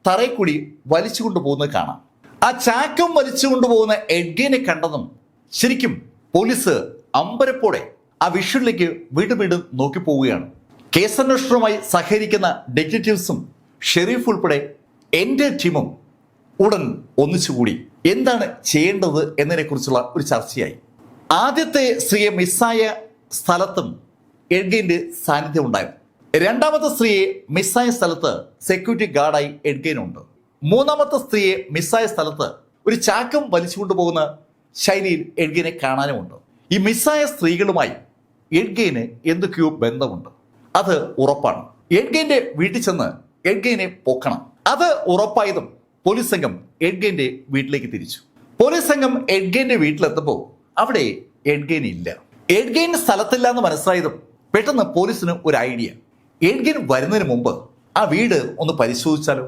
[SPEAKER 1] തറയിൽ കൂടി വലിച്ചുകൊണ്ടു പോകുന്നത് കാണാം. ആ ചാക്കും വലിച്ചുകൊണ്ടു പോകുന്ന എഡ്ഗെയിനെ കണ്ടതും ശരിക്കും പോലീസ് അമ്പരപ്പോടെ ആ വിഷ്വലിലേക്ക് വീണ്ടും വീണ്ടും നോക്കി പോവുകയാണ്. കേസന്വേഷണവുമായി സഹകരിക്കുന്ന ഡിറ്റക്റ്റീവ്സും ഷെരീഫ് ഉൾപ്പെടെ എൻ്റെ ടീമും ഉടൻ ഒന്നിച്ചുകൂടി എന്താണ് ചെയ്യേണ്ടത് എന്നതിനെക്കുറിച്ചുള്ള ഒരു ചർച്ചയായി. ആദ്യത്തെ സ്ത്രീയെ മിസ്സായ സ്ഥലത്തും എഡ്ഗെയിന്റെ സാന്നിധ്യം ഉണ്ടായിരുന്നു. രണ്ടാമത്തെ സ്ത്രീയെ മിസ്സായ സ്ഥലത്ത് സെക്യൂരിറ്റി ഗാർഡായി എഡ്ഗെയിനുണ്ട്. മൂന്നാമത്തെ സ്ത്രീയെ മിസ്സായ സ്ഥലത്ത് ഒരു ചാക്കം വലിച്ചുകൊണ്ടു പോകുന്ന ശൈലിയിൽ എഡ്ഗെയിനെ കാണാനുമുണ്ട്. ഈ മിസ്സായ സ്ത്രീകളുമായി എഡ്ഗെയിന് എന്തൊക്കെയോ ബന്ധമുണ്ട്, അത് ഉറപ്പാണ്. എഡ്ഗെയിന്റെ വീട്ടിൽ ചെന്ന് എഡ്ഗെയിനെ പൊക്കണം. അത് ഉറപ്പായതും പോലീസ് സംഘം എഡ്ഗെയിന്റെ വീട്ടിലേക്ക് തിരിച്ചു. പോലീസ് സംഘം എഡ്ഗെയിന്റെ വീട്ടിലെത്തുമ്പോൾ അവിടെ എഡ്ഗെയിൻ ഇല്ല. എഡ്ഗെയിൻ സ്ഥലത്തില്ല എന്ന് മനസ്സിലായതും പെട്ടെന്ന് പോലീസിന് ഒരു ഐഡിയ. എഡ്ഗെയിൻ വരുന്നതിന് മുമ്പ് ആ വീട് ഒന്ന് പരിശോധിച്ചാലോ?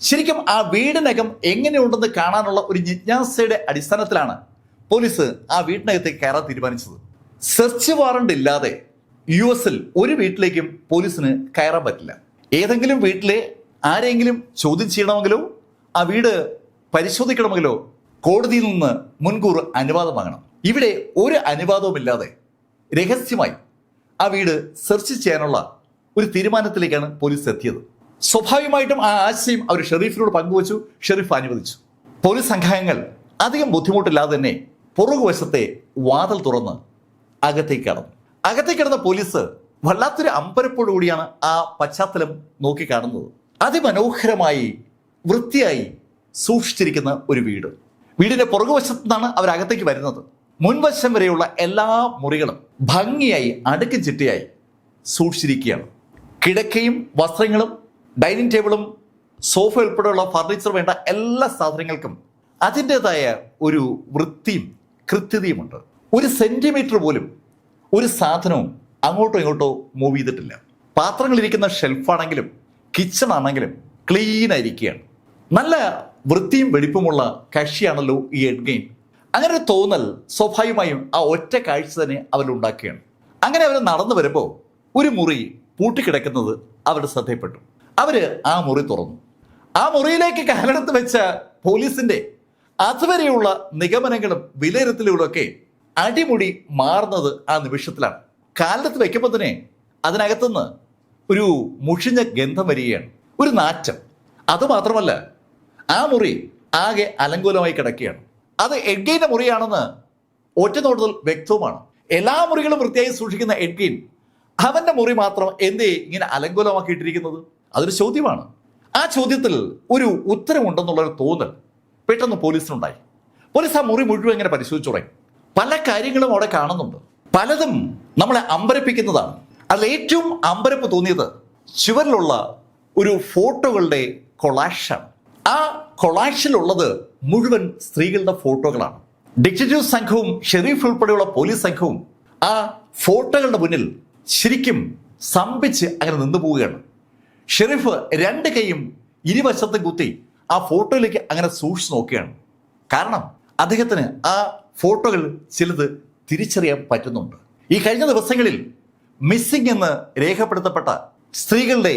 [SPEAKER 1] ശരിക്കും ആ വീടിനകം എങ്ങനെയുണ്ടെന്ന് കാണാനുള്ള ഒരു ജിജ്ഞാസയുടെ അടിസ്ഥാനത്തിലാണ് പോലീസ് ആ വീട്ടിനകത്തേക്ക് കയറാൻ തീരുമാനിച്ചത്. സെർച്ച് വാറണ്ട് ഇല്ലാതെ US ഒരു വീട്ടിലേക്കും പോലീസിന് കയറാൻ പറ്റില്ല. ഏതെങ്കിലും വീട്ടിലെ ആരെങ്കിലും ചോദ്യം ചെയ്യണമെങ്കിലോ ആ വീട് പരിശോധിക്കണമെങ്കിലോ കോടതിയിൽ നിന്ന് മുൻകൂർ അനുവാദം വാങ്ങണം. ഇവിടെ ഒരു അനുവാദവുമില്ലാതെ രഹസ്യമായി ആ വീട് സെർച്ച് ചെയ്യാനുള്ള ഒരു തീരുമാനത്തിലേക്കാണ് പോലീസ് എത്തിയത്. സ്വാഭാവികമായിട്ടും ആ ആശയം അവർ ഷെരീഫിനോട് പങ്കുവച്ചു. ഷെരീഫ് അനുവദിച്ചു. പോലീസ് സംഘങ്ങൾ അധികം ബുദ്ധിമുട്ടില്ലാതെ തന്നെ പുറകുവശത്തെ വാതിൽ തുറന്ന് അകത്തേക്ക് കടന്നു. അകത്തേക്ക് കടന്ന പോലീസ് വല്ലാത്തൊരു അമ്പരപ്പോടുകൂടിയാണ് ആ പശ്ചാത്തലം നോക്കി കാണുന്നത്. അതിമനോഹരമായി വൃത്തിയായി സൂക്ഷിച്ചിരിക്കുന്ന ഒരു വീട്. വീടിന്റെ പുറകുവശത്തു നിന്നാണ് അവരകത്തേക്ക് വരുന്നത്. മുൻവശം വരെയുള്ള എല്ലാ മുറികളും ഭംഗിയായി അടുക്കി ചിട്ടയായി സൂക്ഷിച്ചിരിക്കുകയാണ്. കിടക്കയും വസ്ത്രങ്ങളും ഡൈനിങ് ടേബിളും സോഫ ഉൾപ്പെടെയുള്ള ഫർണിച്ചർ വേണ്ട എല്ലാ സാധനങ്ങൾക്കും അതിൻ്റെതായ ഒരു വൃത്തിയും കൃത്യതയുമുണ്ട്. ഒരു സെന്റിമീറ്റർ പോലും ഒരു സാധനവും അങ്ങോട്ടോ ഇങ്ങോട്ടോ മൂവ് ചെയ്തിട്ടില്ല. പാത്രങ്ങളിരിക്കുന്ന ഷെൽഫാണെങ്കിലും കിച്ചൺ ആണെങ്കിലും ക്ലീൻ ആയിരിക്കുകയാണ്. നല്ല വൃത്തിയും വെടിപ്പുമുള്ള കക്ഷിയാണല്ലോ ഈ എഡ്ഗെയിൻ. അങ്ങനെ ഒരു തോന്നൽ സ്വാഭാവികമായും ആ ഒറ്റ കാഴ്ച തന്നെ അവരുണ്ടാക്കുകയാണ്. അങ്ങനെ അവർ നടന്നു വരുമ്പോൾ ഒരു മുറി പൂട്ടിക്കിടക്കുന്നത് അവരുടെ ശ്രദ്ധയിൽപ്പെട്ടു. അവര് ആ മുറി തുറന്നു. ആ മുറിയിലേക്ക് കാലെടുത്ത് വെച്ച പോലീസിന്റെ അതുവരെയുള്ള നിഗമനങ്ങളും വിലയിരുത്തലുകളൊക്കെ അടിമുടി മാറുന്നത് ആ നിമിഷത്തിലാണ്. കാലെടുത്ത് വെക്കുമ്പോൾ തന്നെ അതിനകത്തുനിന്ന് ഒരു മുഷിഞ്ഞ ഗന്ധം വരികയാണ്, ഒരു നാറ്റം. അതുമാത്രമല്ല, ആ മുറി ആകെ അലങ്കോലമായി കിടക്കുകയാണ്. അത് എഡ്ഗെയിന്റെ മുറിയാണെന്ന് ഒറ്റ നോട്ടത്തിൽ വ്യക്തവുമാണ്. എല്ലാ മുറികളും വൃത്തിയായി സൂക്ഷിക്കുന്ന എഡ്ഗെയിൻ അവന്റെ മുറി മാത്രം എന്തേ ഇങ്ങനെ അലങ്കോലമാക്കിയിട്ടിരിക്കുന്നത്? അതൊരു ചോദ്യമാണ്. ആ ചോദ്യത്തിൽ ഒരു ഉത്തരമുണ്ടെന്നുള്ളൊരു തോന്നൽ പെട്ടെന്ന് പോലീസിനുണ്ടായി. പോലീസ് ആ മുറി മുഴുവൻ ഇങ്ങനെ പരിശോധിച്ചു തുടങ്ങി. പല കാര്യങ്ങളും അവിടെ കാണുന്നുണ്ട്. പലതും നമ്മളെ അമ്പരപ്പിക്കുന്നതാണ്. അതിൽ ഏറ്റവും അമ്പരപ്പ് തോന്നിയത് ചുവരിലുള്ള ഒരു ഫോട്ടോകളുടെ കൊളാഷാണ്. ആ കൊളാഷിലുള്ളത് മുഴുവൻ സ്ത്രീകളുടെ ഫോട്ടോകളാണ്. ഡിറ്റക്റ്റീവ് സംഘവും ഷെരീഫ് ഉൾപ്പെടെയുള്ള പോലീസ് സംഘവും ആ ഫോട്ടോകളുടെ മുന്നിൽ ശരിക്കും സ്തംഭിച്ച് അങ്ങനെ നിന്നു പോവുകയാണ്. ഷെരീഫ് 2 കൈയും ഇരുവശത്തും കുത്തി ആ ഫോട്ടോയിലേക്ക് അങ്ങനെ സൂക്ഷിച്ചു നോക്കുകയാണ്. കാരണം അദ്ദേഹത്തിന് ആ ഫോട്ടോകൾ ചിലത് തിരിച്ചറിയാൻ പറ്റുന്നുണ്ട്. ഈ കഴിഞ്ഞ ദിവസങ്ങളിൽ മിസ്സിംഗ് എന്ന് രേഖപ്പെടുത്തപ്പെട്ട സ്ത്രീകളുടെ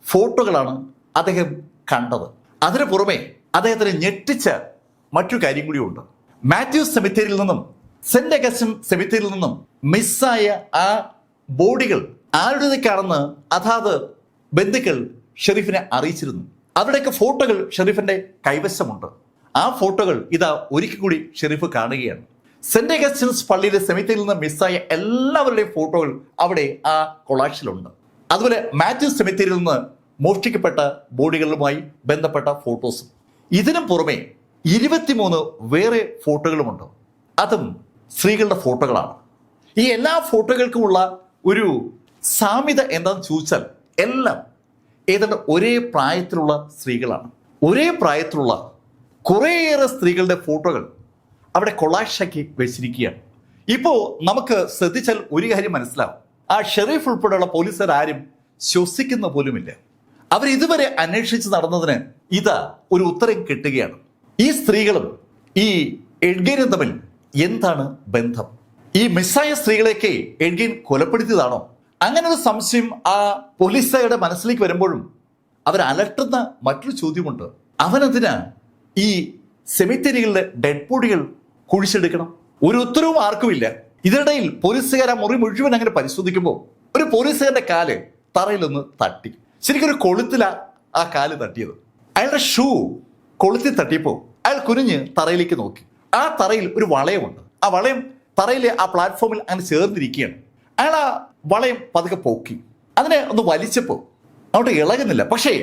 [SPEAKER 1] ഫോട്ടോകളാണ് അദ്ദേഹം കണ്ടത്. അതിനു പുറമെ അദ്ദേഹത്തിന് ഞെട്ടിച്ച മറ്റു കാര്യം കൂടിയുണ്ട്. മാത്യൂസ് സെമിത്തേരിയിൽ നിന്നും സെന്റ് അഗസ്റ്റിൻ സെമിത്തേരിയിൽ നിന്നും മിസ്സായ ആ ബോഡികൾ ആരുടേതൊക്കെയാണെന്ന് അതാത് ബന്ധുക്കൾ ഷെരീഫിനെ അറിയിച്ചിരുന്നു. അവരുടെയൊക്കെ ഫോട്ടോകൾ ഷെരീഫിന്റെ കൈവശമുണ്ട്. ആ ഫോട്ടോകൾ ഇതാ ഒരിക്കൽ കൂടി ഷെരീഫ് കാണുകയാണ്. സെന്റ് അഗസ്റ്റിൻസ് പള്ളിയിലെ സെമിത്തേരിയിൽ നിന്ന് മിസ്സായ എല്ലാവരുടെയും ഫോട്ടോകൾ അവിടെ ആ കൊളാഷിലുണ്ട്. അതുപോലെ മാത്യൂസ് സെമിത്തേരിയിൽ നിന്ന് മോഷ്ടിക്കപ്പെട്ട ബോഡികളുമായി ബന്ധപ്പെട്ട ഫോട്ടോസും. ഇതിനും പുറമെ 23 വേറെ ഫോട്ടോകളുമുണ്ട്. അതും സ്ത്രീകളുടെ ഫോട്ടോകളാണ്. ഈ എല്ലാ ഫോട്ടോകൾക്കുമുള്ള ഒരു സാമ്യത എന്താണെന്ന് ചോദിച്ചാൽ എല്ലാം ഏതാണ്ട് ഒരേ പ്രായത്തിലുള്ള സ്ത്രീകളാണ്. ഒരേ പ്രായത്തിലുള്ള കുറേയേറെ സ്ത്രീകളുടെ ഫോട്ടോകൾ അവിടെ കൊളാഷാക്കി വെച്ചിരിക്കുകയാണ്. ഇപ്പോൾ നമുക്ക് ശ്രദ്ധിച്ചാൽ ഒരു കാര്യം മനസ്സിലാവും. ആ ഷെറീഫ് ഉൾപ്പെടെയുള്ള പോലീസുകാർ ആരും ശ്വസിക്കുന്ന പോലുമില്ല. അവർ ഇതുവരെ അന്വേഷിച്ച് നടന്നതിന് ഇതാ ഒരു ഉത്തരം കിട്ടുകയാണ്. ഈ സ്ത്രീകളും ഈ എഡ്ഗൈനും തമ്മിൽ എന്താണ് ബന്ധം? ഈ മിസ്സായ സ്ത്രീകളെയൊക്കെ എഡ്ഗൈൻ കൊലപ്പെടുത്തിയതാണോ? അങ്ങനെ ഒരു സംശയം ആ പോലീസുകാരുടെ മനസ്സിലേക്ക് വരുമ്പോഴും അവർ അലട്ടുന്ന മറ്റൊരു ചോദ്യമുണ്ട്. അവനെന്തിനാ ഈ സെമിത്തേരികളിലെ ഡെഡ് ബോഡികൾ കുഴിച്ചെടുക്കണം? ഒരു ഉത്തരവും ആർക്കുമില്ല. ഇതിനിടയിൽ പോലീസുകാർ ആ മുറി മുഴുവൻ അങ്ങനെ പരിശോധിക്കുമ്പോൾ ഒരു പോലീസുകാരന്റെ കാല് തറയിലൊന്ന് തട്ടി. ശരിക്കും ഒരു കൊളുത്തില ആ കാല് തട്ടിയത്. അയാളുടെ ഷൂ കൊളുത്തിൽ തട്ടിയപ്പോൾ അയാൾ കുനിഞ്ഞ് തറയിലേക്ക് നോക്കി. ആ തറയിൽ ഒരു വളയമുണ്ട്. ആ വളയം തറയിലെ ആ പ്ലാറ്റ്ഫോമിൽ അങ്ങനെ ചേർന്നിരിക്കുകയാണ്. അയാൾ ആ വളയം പതുക്കെ പോക്കി. അതിനെ ഒന്ന് വലിച്ചപ്പോൾ അവിടെ ഇളകുന്നില്ല. പക്ഷേ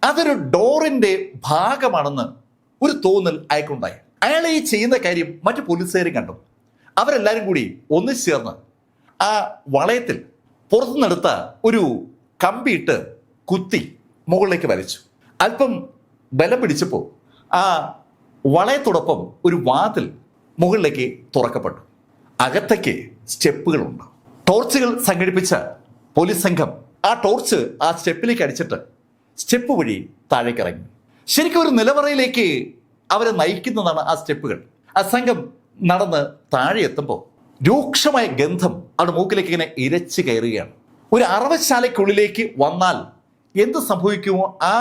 [SPEAKER 1] അതൊരു ഡോറിന്റെ ഭാഗമാണെന്ന് ഒരു തോന്നൽ അയാൾക്കുണ്ടായി. അയാൾ ഈ ചെയ്യുന്ന കാര്യം മറ്റു പോലീസുകാരും കണ്ടു. അവരെല്ലാവരും കൂടി ഒന്നിച്ചു ചേർന്ന് ആ വളയത്തിൽ പുറത്തുനിന്നെടുത്ത ഒരു കമ്പിയിട്ട് കുത്തി മുകളിലേക്ക് വലിച്ചു. അല്പം ബലം പിടിച്ചപ്പോൾ ആ വളയത്തോടൊപ്പം ഒരു വാതിൽ മുകളിലേക്ക് തുറക്കപ്പെട്ടു. അകത്തേക്ക് സ്റ്റെപ്പുകളുണ്ട്. ടോർച്ചുകൾ സംഘടിപ്പിച്ച പോലീസ് സംഘം ആ ടോർച്ച് ആ സ്റ്റെപ്പിലേക്ക് അടിച്ചിട്ട് സ്റ്റെപ്പ് വഴി താഴേക്ക് ഇറങ്ങി. ശരിക്കും ഒരു നിലവറയിലേക്ക് അവരെ നയിക്കുന്നതാണ് ആ സ്റ്റെപ്പുകൾ. ആ സംഘം നടന്ന് താഴെ എത്തുമ്പോൾ രൂക്ഷമായ ഗന്ധം അവിടെ മൂക്കിലേക്ക് ഇങ്ങനെ ഇരച്ചു കയറുകയാണ്. ഒരു അറവശാലയ്ക്കുള്ളിലേക്ക് വന്നാൽ എന്ത് സംഭവിക്കുമോ ആ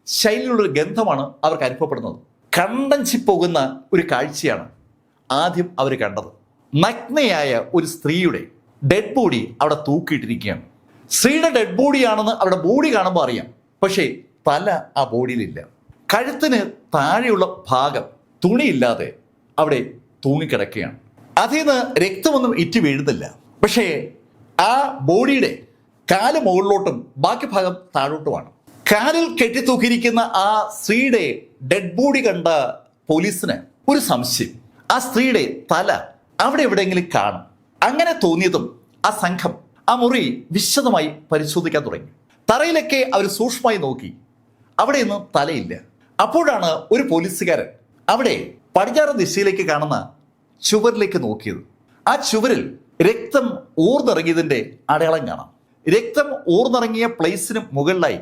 [SPEAKER 1] ശൈലിയിലുള്ള ഗന്ധമാണ് അവർക്ക് അനുഭവപ്പെടുന്നത്. കണ്ടഞ്ചി പോകുന്ന ഒരു കാഴ്ചയാണ് ആദ്യം അവർ കണ്ടത്. നഗ്നയായ ഒരു സ്ത്രീയുടെ ഡെഡ് ബോഡി അവിടെ തൂക്കിയിട്ടിരിക്കുകയാണ്. സ്ത്രീയുടെ ഡെഡ് ബോഡിയാണെന്ന് അവിടെ ബോഡി കാണുമ്പോൾ അറിയാം. പക്ഷേ തല ആ ബോഡിയിലില്ല. കഴുത്തിന് താഴെയുള്ള ഭാഗം തുണിയില്ലാതെ അവിടെ തൂങ്ങിക്കിടക്കുകയാണ്. അതിൽ നിന്ന് രക്തമൊന്നും ഇറ്റി വീഴുന്നില്ല. പക്ഷേ ആ ബോഡിയുടെ കാല് മുകളിലോട്ടും ബാക്കി ഭാഗം താഴോട്ടുമാണ്. കാലിൽ കെട്ടിത്തൂക്കിയിരിക്കുന്ന ആ സ്ത്രീയുടെ ഡെഡ് ബോഡി കണ്ട പോലീസിന് ഒരു സംശയം. ആ സ്ത്രീയുടെ തല അവിടെ എവിടെയെങ്കിലും കാണും. അങ്ങനെ തോന്നിയതും ആ സംഘം ആ മുറി വിശദമായി പരിശോധിക്കാൻ തുടങ്ങി. തറയിലൊക്കെ അവർ സൂക്ഷ്മമായി നോക്കി. അവിടെയൊന്നും തലയില്ല. അപ്പോഴാണ് ഒരു പോലീസുകാരൻ അവിടെ പടിഞ്ഞാറ് ദിശയിലേക്ക് കാണുന്ന ചുവരിലേക്ക് നോക്കിയത്. ആ ചുവരിൽ രക്തം ഊർന്നിറങ്ങിയതിന്റെ അടയാളം കാണാം. രക്തം ഊർന്നിറങ്ങിയ പ്ലേസിന് മുകളിലായി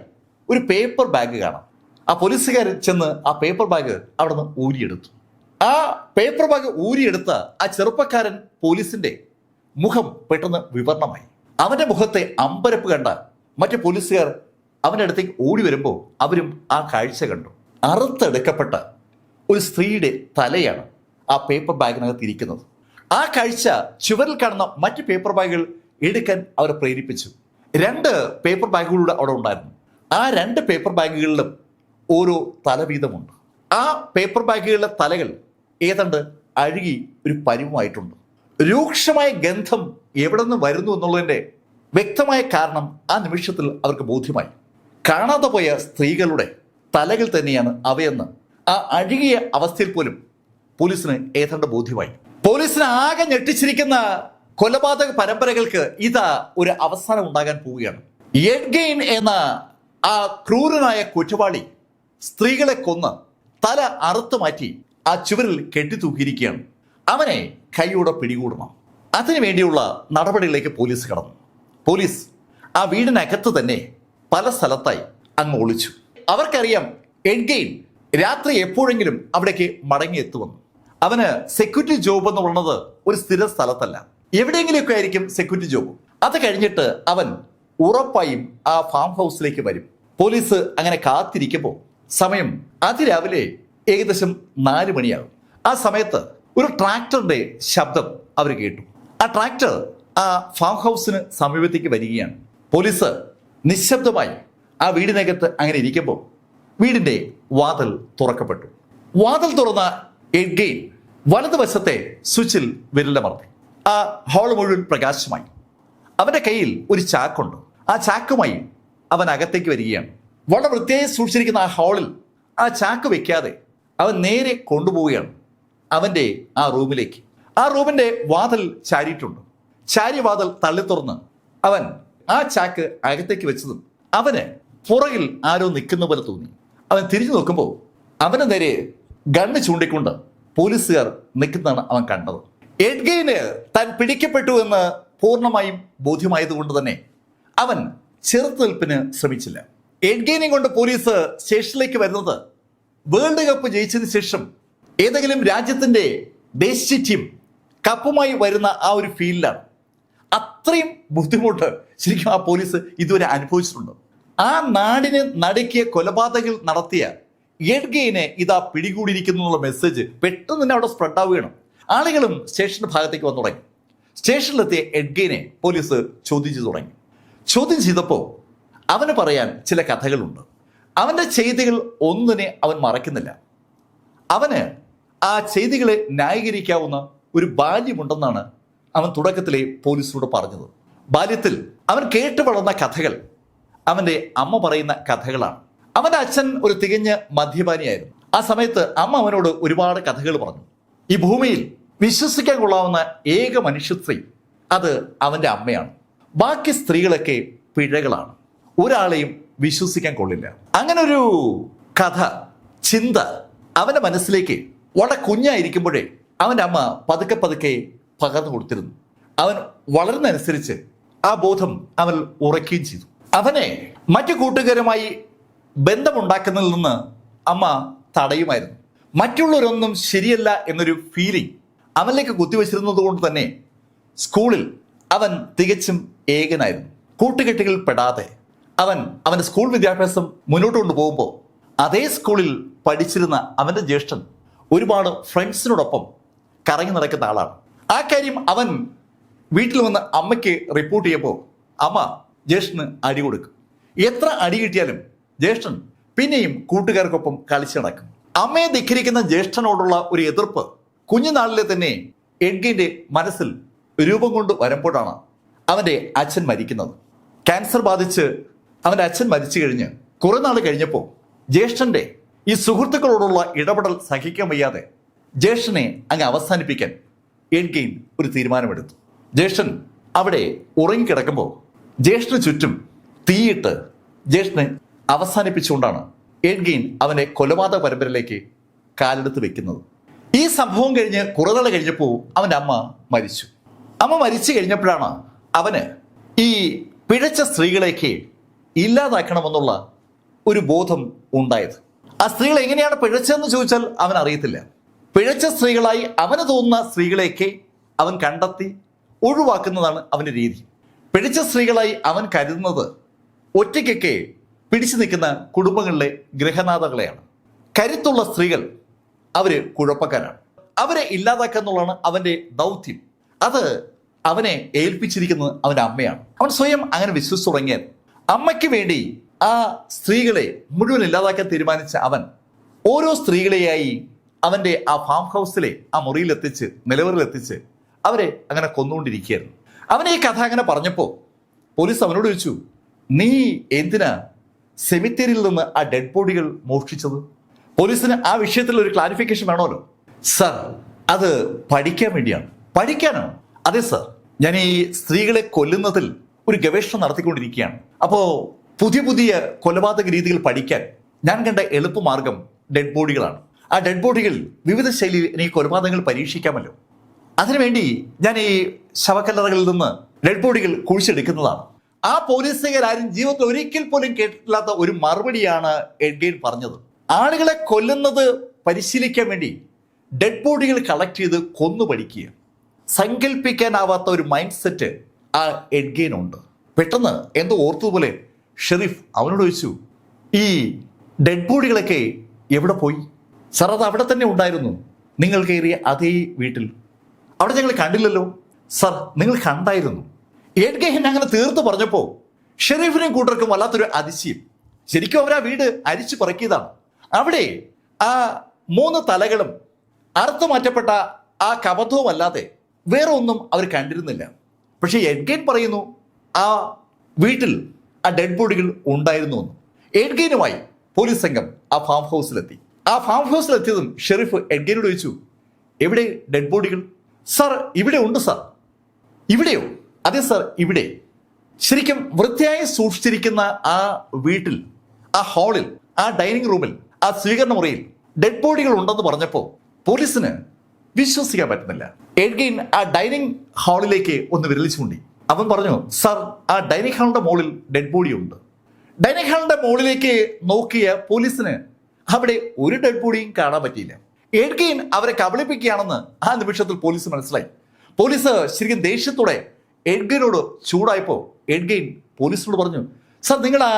[SPEAKER 1] ഒരു പേപ്പർ ബാഗ് കാണാം. ആ പോലീസുകാരൻ ചെന്ന് ആ പേപ്പർ ബാഗ് അവിടെ നിന്ന് ഊരിയെടുത്തു. ആ പേപ്പർ ബാഗ് ഊരിയെടുത്ത ആ ചെറുപ്പക്കാരൻ പോലീസിന്റെ മുഖം പെട്ടെന്ന് വിവരണമായി. അവന്റെ മുഖത്തെ അമ്പരപ്പ് കണ്ട മറ്റു പോലീസുകാർ അവന്റെ അടുത്തേക്ക് ഓടി വരുമ്പോൾ അവരും ആ കാഴ്ച കണ്ടു. അറുത്തെടുക്കപ്പെട്ട ഒരു സ്ത്രീയുടെ തലയാണ് ആ പേപ്പർ ബാഗിനകത്ത് ഇരിക്കുന്നത്. ആ കാഴ്ച ചുവരിൽ കാണുന്ന മറ്റ് പേപ്പർ ബാഗുകൾ എടുക്കാൻ അവരെ പ്രേരിപ്പിച്ചു. 2 പേപ്പർ ബാഗുകളുടെ അവിടെ ഉണ്ടായിരുന്നു. ആ 2 പേപ്പർ ബാഗുകളിലും ഓരോ തല വീതമുണ്ട്. ആ പേപ്പർ ബാഗുകളിലെ തലകൾ ഏതാണ്ട് അഴുകി ഒരു പരുവമായിട്ടുണ്ട്. രൂക്ഷമായ ഗന്ധം എവിടെ നിന്ന് വരുന്നു എന്നുള്ളതിൻ്റെ വ്യക്തമായ കാരണം ആ നിമിഷത്തിൽ അവർക്ക് ബോധ്യമായി. കാണാതെ പോയ സ്ത്രീകളുടെ തലകൾ തന്നെയാണ് അവയെന്ന് ആ അഴുകിയ അവസ്ഥയിൽ പോലും പോലീസിന് ഏതാണ്ട് ബോധ്യമായി. പോലീസിനെ ആകെ ഞെട്ടിച്ചിരിക്കുന്ന കൊലപാതക പരമ്പരകൾക്ക് ഇതാ ഒരു അവസാനം ഉണ്ടാകാൻ പോവുകയാണ്. എഡ്ഗൈൻ എന്ന ആ ക്രൂരനായ കുറ്റവാളി സ്ത്രീകളെ കൊന്ന് തല അറുത്തു മാറ്റി ആ ചുവരിൽ കെട്ടിത്തൂക്കിയിരിക്കുകയാണ്. അവനെ കൈയോടെ പിടികൂടണം. അതിനുവേണ്ടിയുള്ള നടപടികളിലേക്ക് പോലീസ് കടന്നു. പോലീസ് ആ വീടിനകത്ത് തന്നെ പല സ്ഥലത്തായി അങ്ങ് ഒളിച്ചു. അവർക്കറിയാം എഡ്ഗൈൻ രാത്രി എപ്പോഴെങ്കിലും അവിടേക്ക് മടങ്ങിയെത്തുമെന്ന്. അവന് സെക്യൂരിറ്റി ജോബ് എന്ന് പറയുന്നത് ഒരു സ്ഥിര സ്ഥലത്തല്ല, എവിടെയെങ്കിലുമൊക്കെ ആയിരിക്കും സെക്യൂരിറ്റി ജോബ്. അത് കഴിഞ്ഞിട്ട് അവൻ ഉറപ്പായും ആ ഫാം ഹൗസിലേക്ക് വരും. പോലീസ് അങ്ങനെ കാത്തിരിക്കുമ്പോൾ സമയം അതിരാവിലെ ഏകദേശം 4 മണിയാകും. ആ സമയത്ത് ഒരു ട്രാക്ടറിന്റെ ശബ്ദം അവർ കേട്ടു. ആ ട്രാക്ടർ ആ ഫാം ഹൗസിന് സമീപത്തേക്ക് വരികയാണ്. പോലീസ് നിശബ്ദമായി ആ വീടിനകത്ത് അങ്ങനെ ഇരിക്കുമ്പോൾ വീടിന്റെ വാതിൽ തുറക്കപ്പെട്ടു. വാതിൽ തുറന്ന എഡ്ഗൈൻ വലതുവശത്തെ സ്വിച്ചിൽ വിരലമർത്തി. ആ ഹാൾ മുഴുവൻ പ്രകാശമായി. അവന്റെ കയ്യിൽ ഒരു ചാക്കുണ്ട്. ആ ചാക്കുമായി അവൻ അകത്തേക്ക് വരികയാണ്. വളരെ വൃത്തിയായി സൂക്ഷിച്ചിരിക്കുന്ന ആ ഹാളിൽ ആ ചാക്ക് വെക്കാതെ അവൻ നേരെ കൊണ്ടുപോവുകയാണ് അവൻ്റെ ആ റൂമിലേക്ക്. ആ റൂമിൻ്റെ വാതിൽ ചാരിയിട്ടുണ്ട്. ചാരിയ വാതിൽ തള്ളി തുറന്ന് അവൻ ആ ചാക്ക് അകത്തേക്ക് വെച്ചതും അവന് പുറകിൽ ആരോ നിൽക്കുന്ന പോലെ തോന്നി. അവൻ തിരിഞ്ഞു നോക്കുമ്പോൾ അവന് നേരെ ഗണ്ണ് ചൂണ്ടിക്കൊണ്ട് പോലീസുകാർ നിൽക്കുന്നതാണ് അവൻ കണ്ടത്. എഡ്ഗെയിന് താൻ പിടിക്കപ്പെട്ടു എന്ന് പൂർണ്ണമായും ബോധ്യമായതുകൊണ്ട് തന്നെ അവൻ ചെറുത്തുനിൽപ്പിന് ശ്രമിച്ചില്ല. എഡ്ഗെയിനെ കൊണ്ട് പോലീസ് സ്റ്റേഷനിലേക്ക് വരുന്നത് വേൾഡ് കപ്പ് ജയിച്ചതിന് ശേഷം ഏതെങ്കിലും രാജ്യത്തിൻ്റെ ദേശീയ ടീം കപ്പുമായി വരുന്ന ആ ഒരു ഫീലിലാണ്. അത്രയും ബുദ്ധിമുട്ട് ശരിക്കും ആ പോലീസ് ഇതുവരെ അനുഭവിച്ചിട്ടുണ്ട്. ആ നാടിന് നടുക്കിയ കൊലപാതകങ്ങൾ നടത്തിയ എഡ്ഗെയിനെ ഇതാ പിടികൂടിയിരിക്കുന്നു എന്നുള്ള മെസ്സേജ് പെട്ടെന്ന് തന്നെ അവിടെ സ്പ്രെഡ് ആവുകയാണ്. ആളുകളും സ്റ്റേഷന്റെ ഭാഗത്തേക്ക് വന്നു തുടങ്ങി. സ്റ്റേഷനിലെത്തിയ എഡ്ഗെയിനെ പോലീസ് ചോദ്യം ചെയ്തു തുടങ്ങി. ചോദ്യം ചെയ്തപ്പോൾ അവന് പറയാൻ ചില കഥകളുണ്ട്. അവൻ്റെ ചെയ്തികൾ ഒന്നിനെ അവൻ മറക്കുന്നില്ല. അവന് ആ ചെയ്തികളെ ന്യായീകരിക്കാവുന്ന ഒരു ബാല്യമുണ്ടെന്നാണ് അവൻ തുടക്കത്തിലെ പോലീസിനോട് പറഞ്ഞത്. ബാല്യത്തിൽ അവൻ കേട്ടു വളർന്ന കഥകൾ അവൻ്റെ അമ്മ പറയുന്ന കഥകളാണ്. അവൻ്റെ അച്ഛൻ ഒരു തികഞ്ഞ മദ്യപാനിയായിരുന്നു. ആ സമയത്ത് അമ്മ അവനോട് ഒരുപാട് കഥകൾ പറഞ്ഞു. ഈ ഭൂമിയിൽ വിശ്വസിക്കാൻ കൊള്ളാവുന്ന ഏക മനുഷ്യ സ്ത്രീ അത് അവൻ്റെ അമ്മയാണ്. ബാക്കി സ്ത്രീകളൊക്കെ പിഴകളാണ്, ഒരാളെയും വിശ്വസിക്കാൻ കൊള്ളില്ല. അങ്ങനെ ഒരു കഥ ചിന്ത അവൻ്റെ മനസ്സിലേക്ക് വളരെ കുഞ്ഞായിരിക്കുമ്പോഴേ അവൻ്റെ അമ്മ പതുക്കെ പതുക്കെ പകർന്നു കൊടുത്തിരുന്നു. അവൻ വളരുന്നതനുസരിച്ച് ആ ബോധം അവൻ ഉറക്കുകയും ചെയ്തു. അവനെ മറ്റു കൂട്ടുകാരുമായി ബന്ധമുണ്ടാക്കുന്നതിൽ നിന്ന് അമ്മ തടയുമായിരുന്നു. മറ്റുള്ളവരൊന്നും ശരിയല്ല എന്നൊരു ഫീലിംഗ് അവനിലേക്ക് കുത്തിവെച്ചിരുന്നത് കൊണ്ട് തന്നെ സ്കൂളിൽ അവൻ തികച്ചും ഏകനായിരുന്നു. കൂട്ടുകെട്ടുകളിൽ പെടാതെ അവൻ്റെ സ്കൂൾ വിദ്യാഭ്യാസം മുന്നോട്ട് കൊണ്ടുപോകുമ്പോൾ അതേ സ്കൂളിൽ പഠിച്ചിരുന്ന അവൻ്റെ ജ്യേഷ്ഠൻ ഒരുപാട് ഫ്രണ്ട്സിനോടൊപ്പം കറങ്ങി നടക്കുന്ന ആളാണ്. ആ കാര്യം അവൻ വീട്ടിൽ വന്ന് അമ്മയ്ക്ക് റിപ്പോർട്ട് ചെയ്യുമ്പോൾ അമ്മ ജ്യേഷ്ഠന് അടി കൊടുക്കും. എത്ര അടി കിട്ടിയാലും ജ്യേഷ്ഠൻ പിന്നെയും കൂട്ടുകാർക്കൊപ്പം കളിച്ചു നടക്കും. അമ്മയെ ധിക്കരിക്കുന്ന ജ്യേഷ്ഠനോടുള്ള ഒരു എതിർപ്പ് കുഞ്ഞുനാളിലെ തന്നെ എഡ്ഗെയിന്റെ മനസ്സിൽ രൂപം കൊണ്ട് വരുമ്പോഴാണ് അവൻ്റെ അച്ഛൻ മരിക്കുന്നത്. ക്യാൻസർ ബാധിച്ച് അവൻ്റെ അച്ഛൻ മരിച്ചു കഴിഞ്ഞ് കുറെ നാൾ കഴിഞ്ഞപ്പോൾ ജ്യേഷ്ഠന്റെ ഈ സുഹൃത്തുക്കളോടുള്ള ഇടപെടൽ സഹിക്കാൻ വയ്യാതെ ജ്യേഷ്ഠനെ അങ്ങ് അവസാനിപ്പിക്കാൻ എഡ്ഗെയിൻ ഒരു തീരുമാനമെടുത്തു. ജ്യേഷ്ഠൻ അവിടെ ഉറങ്ങിക്കിടക്കുമ്പോൾ ജ്യേഷ്ഠന് ചുറ്റും തീയിട്ട് ജ്യേഷ്ഠനെ അവസാനിപ്പിച്ചുകൊണ്ടാണ് എഡ്ഗെയിൻ അവൻ്റെ കൊലപാതക പരമ്പരയിലേക്ക് കാലെടുത്ത് വെക്കുന്നത്. ഈ സംഭവം കഴിഞ്ഞ് കുറെ നാൾ കഴിഞ്ഞപ്പോൾ അവൻ്റെ അമ്മ മരിച്ചു. അമ്മ മരിച്ചു കഴിഞ്ഞപ്പോഴാണ് അവന് ഈ പിഴച്ച സ്ത്രീകളേക്ക് ഇല്ലാതാക്കണമെന്നുള്ള ഒരു ബോധം ഉണ്ടായത്. ആ സ്ത്രീകൾ എങ്ങനെയാണ് പിഴച്ചതെന്ന് ചോദിച്ചാൽ അവൻ അറിയത്തില്ല. പിഴച്ച സ്ത്രീകളായി അവന് തോന്നുന്ന സ്ത്രീകളേക്ക് അവൻ കണ്ടെത്തി ഒഴിവാക്കുന്നതാണ് അവൻ്റെ രീതി. പിഴച്ച സ്ത്രീകളായി അവൻ കരുതുന്നത് ഒറ്റയ്ക്കൊക്കെ പിടിച്ചു നിൽക്കുന്ന കുടുംബങ്ങളിലെ ഗൃഹനാഥകളെയാണ്. കരുത്തുള്ള സ്ത്രീകൾ അവര് കുഴപ്പക്കാരാണ്. അവരെ ഇല്ലാതാക്കുക എന്നുള്ളതാണ് അവൻ്റെ ദൗത്യം. അത് അവനെ ഏൽപ്പിച്ചിരിക്കുന്നത് അവൻ്റെ അമ്മയാണ്. അവൻ സ്വയം അങ്ങനെ വിശ്വസിച്ചു തുടങ്ങിയാൽ അമ്മയ്ക്ക് വേണ്ടി ആ സ്ത്രീകളെ മുഴുവൻ ഇല്ലാതാക്കാൻ തീരുമാനിച്ച അവൻ ഓരോ സ്ത്രീകളെയായി അവൻ്റെ ആ ഫാം ഹൗസിലെ ആ മുറിയിലെത്തിച്ച് നിലവറിലെത്തിച്ച് അവരെ അങ്ങനെ കൊന്നുകൊണ്ടിരിക്കുകയായിരുന്നു. അവനെ ഈ കഥ അങ്ങനെ പറഞ്ഞപ്പോൾ പോലീസ് അവനോട് ചോദിച്ചു, നീ എന്തിനാ സെമിത്തേരിയിൽ നിന്ന് ആ ഡെഡ് ബോഡികൾ മോഷ്ടിച്ചത്? പോലീസിന് ആ വിഷയത്തിൽ ഒരു ക്ലാരിഫിക്കേഷൻ വേണമല്ലോ. സർ, അത് പഠിക്കാൻ വേണ്ടിയാണ്. പഠിക്കാനോ? അതെ സർ, ഞാൻ ഈ സ്ത്രീകളെ കൊല്ലുന്നതിൽ ഒരു ഗവേഷണം നടത്തിക്കൊണ്ടിരിക്കുകയാണ്. അപ്പോൾ പുതിയ പുതിയ കൊലപാതക രീതികൾ പഠിക്കാൻ ഞാൻ കണ്ട എളുപ്പമാർഗം ഡെഡ് ബോഡികളാണ്. ആ ഡെഡ് ബോഡികൾ വിവിധ ശൈലിയിൽ എനിക്ക് കൊലപാതകങ്ങൾ പരീക്ഷിക്കാമല്ലോ. അതിനുവേണ്ടി ഞാൻ ഈ ശവക്കല്ലറകളിൽ നിന്ന് ഡെഡ് ബോഡികൾ കുഴിച്ചെടുക്കുന്നതാണ്. ആ പോലീസുകാരും ജീവിതത്തിൽ ഒരിക്കൽ പോലും കേട്ടിട്ടില്ലാത്ത ഒരു മറുപടിയാണ് എഡ്ഗെയിൻ പറഞ്ഞത്. ആളുകളെ കൊല്ലുന്നത് പരിശീലിക്കാൻ വേണ്ടി ഡെഡ് ബോഡികൾ കളക്ട് ചെയ്ത് കൊന്നു പഠിക്കുക. സങ്കല്പിക്കാനാവാത്ത ഒരു മൈൻഡ് സെറ്റ് ആ എഡ്ഗെയിനുണ്ട്. പെട്ടെന്ന് എന്തോ ഓർത്തതുപോലെ ഷെരീഫ് അവനോട് ചോദിച്ചു, ഈ ഡെഡ് ബോഡികളൊക്കെ എവിടെ പോയി? സാർ, അത് അവിടെ തന്നെ ഉണ്ടായിരുന്നു, നിങ്ങൾ കയറിയ അതേ വീട്ടിൽ. അവിടെ ഞങ്ങൾ കണ്ടില്ലല്ലോ. സാർ, നിങ്ങൾ കണ്ടായിരുന്നു. എഡ്ഗെയിൻ അങ്ങനെ തീർത്ത് പറഞ്ഞപ്പോൾ ഷെരീഫിനെയും കൂട്ടർക്കും വല്ലാത്തൊരു അതിശയം. ശരിക്കും അവർ ആ വീട് അരിച്ചു പറക്കിയതാണ്. അവിടെ ആ 3 തലകളും അറുത്തു മാറ്റപ്പെട്ട ആ കബന്ധവും അല്ലാതെ വേറെ ഒന്നും അവർ കണ്ടിരുന്നില്ല. പക്ഷേ എഡ്ഗെയിൻ പറയുന്നു ആ വീട്ടിൽ ആ ഡെഡ് ബോഡികൾ ഉണ്ടായിരുന്നു എന്ന്. എഡ്ഗെയിനുമായി പോലീസ് സംഘം ആ ഫാം ഹൗസിലെത്തി. ആ ഫാം ഹൗസിലെത്തിയതും ഷെരീഫ് എഡ്ഗേനോട് ചോദിച്ചു, എവിടെ ഡെഡ് ബോഡികൾ? സാർ ഇവിടെ ഉണ്ട് സാർ. ഇവിടെയോ? അതെ സാർ, ഇവിടെ. ശരിക്കും വൃത്തിയായി സൂക്ഷിച്ചിരിക്കുന്ന ആ വീട്ടിൽ, ആ ഹാളിൽ, ആ ഡൈനിങ് റൂമിൽ, ആ സ്വീകരണ മുറിയിൽ ഡെഡ് ബോഡികൾ ഉണ്ടെന്ന് പറഞ്ഞപ്പോൾ പോലീസിന് വിശ്വസിക്കാൻ പറ്റുന്നില്ല. എഡ്ഗെയിൻ ആ ഡൈനിങ് ഹാളിലേക്ക് ഒന്ന് വിരലിച്ചു ചൂണ്ടി. അവൻ പറഞ്ഞു, സാർ, ആ ഡൈനിങ് ഹാളിന്റെ മുകളിൽ ഡെഡ് ബോഡി ഉണ്ട്. ഡൈനിങ് ഹാളിന്റെ മുകളിലേക്ക് നോക്കിയ പോലീസിന് അവിടെ ഒരു ഡെഡ് ബോഡിയും കാണാൻ പറ്റിയില്ല. എഡ്ഗെയിൻ അവരെ കബളിപ്പിക്കുകയാണെന്ന് ആ നിമിഷത്തിൽ പോലീസ് മനസ്സിലായി. പോലീസ് ശരിക്കും ദേഷ്യത്തോടെ എഡ്ഗെയിനോട് ചൂടായപ്പോൾ എഡ്ഗെയിൻ പോലീസിനോട് പറഞ്ഞു, സാർ, നിങ്ങൾ ആ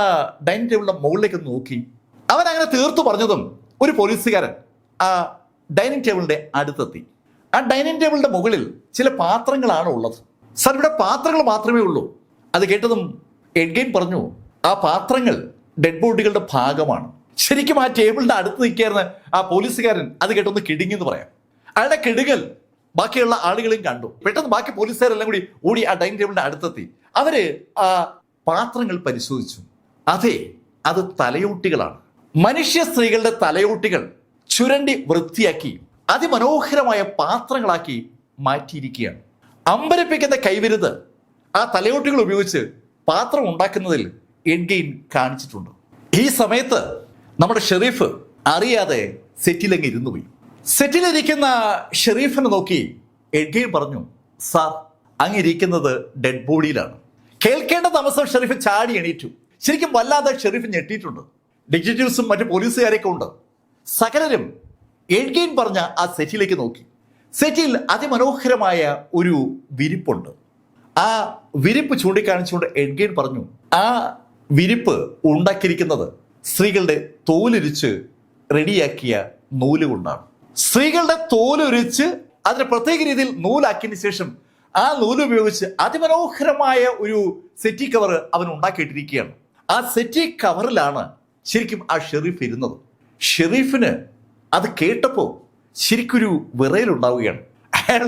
[SPEAKER 1] ഡൈനിങ് ടേബിളിന്റെ മുകളിലേക്ക് നോക്കി. അവൻ അങ്ങനെ തീർത്തു പറഞ്ഞതും ഒരു പോലീസുകാരൻ ആ ഡൈനിങ് ടേബിളിന്റെ അടുത്തെത്തി. ആ ഡൈനിങ് ടേബിളിന്റെ മുകളിൽ ചില പാത്രങ്ങളാണ് ഉള്ളത്. സാർ, ഇവിടെ പാത്രങ്ങൾ മാത്രമേ ഉള്ളൂ. അത് കേട്ടതും എഡ്ഗെയിൻ പറഞ്ഞു, ആ പാത്രങ്ങൾ ഡെഡ് ബോഡികളുടെ ഭാഗമാണ്. ശരിക്കും ആ ടേബിളിന്റെ അടുത്ത് നിൽക്കായിരുന്ന ആ പോലീസുകാരൻ അത് കേട്ടൊന്ന് കിടുങ്ങിയെന്ന് പറയാം. അയാളുടെ കിടുങ്ങൽ ബാക്കിയുള്ള ആളുകളെയും കണ്ടു. പെട്ടെന്ന് ബാക്കി പോലീസുകാരെല്ലാം കൂടി ഓടി ആ ഡൈനിങ് ടേബിളിന്റെ അടുത്തെത്തി. അവര് ആ പാത്രങ്ങൾ പരിശോധിച്ചു. അതെ, അത് തലയോട്ടികളാണ്. മനുഷ്യ സ്ത്രീകളുടെ തലയോട്ടികൾ ചുരണ്ടി വൃത്തിയാക്കി അതിമനോഹരമായ പാത്രങ്ങളാക്കി മാറ്റിയിരിക്കുകയാണ്. അമ്പരപ്പിക്കുന്ന കൈവിരുത് ആ തലയോട്ടികൾ ഉപയോഗിച്ച് പാത്രം ഉണ്ടാക്കുന്നതിൽ എഡ്ഗെയിൻ കാണിച്ചിട്ടുണ്ട്. ഈ സമയത്ത് നമ്മുടെ ഷെരീഫ് അറിയാതെ സെറ്റിലങ്ങ് ഇരുന്നു പോയി. സെറ്റിലിരിക്കുന്ന ഷെരീഫിനെ നോക്കി എഡ്ഗെയിൻ പറഞ്ഞു, സാർ, അങ്ങിരിക്കുന്നത് ഡെഡ് ബോഡിയിലാണ്. കേൾക്കേണ്ട താമസം ഷെരീഫ് ചാടി എണീറ്റു. ശരിക്കും വല്ലാതെ ഷെരീഫ് ഞെട്ടിയിട്ടുണ്ട്. ഡിറ്റക്റ്റീവ്സും മറ്റു പോലീസുകാരൊക്കെ ഉണ്ട്. സകലരും എഡ്ഗെയിൻ പറഞ്ഞ ആ സെറ്റിലേക്ക് നോക്കി. സെറ്റിൽ അതിമനോഹരമായ ഒരു വിരിപ്പുണ്ട്. ആ വിരിപ്പ് ചൂണ്ടിക്കാണിച്ചുകൊണ്ട് എഡ്ഗെയിൻ പറഞ്ഞു, ആ വിരിപ്പ് ഉണ്ടാക്കിയിരിക്കുന്നത് സ്ത്രീകളുടെ തോലുരിച്ച് റെഡിയാക്കിയ നൂല് കൊണ്ടാണ്. സ്ത്രീകളുടെ തോലുരിച്ച് അതിന് പ്രത്യേക രീതിയിൽ നൂലാക്കിയതിന് ശേഷം ആ നൂല് ഉപയോഗിച്ച് അതിമനോഹരമായ ഒരു സെറ്റി കവർ അവൻ ഉണ്ടാക്കിയിട്ടിരിക്കുകയാണ്. ആ സെറ്റി കവറിലാണ് ശരിക്കും ആ ഷെരീഫ് ഇരുന്നത്. ഷെരീഫിന് അത് കേട്ടപ്പോൾ ശരിക്കൊരു വിറയലുണ്ടാവുകയാണ്. അയാൾ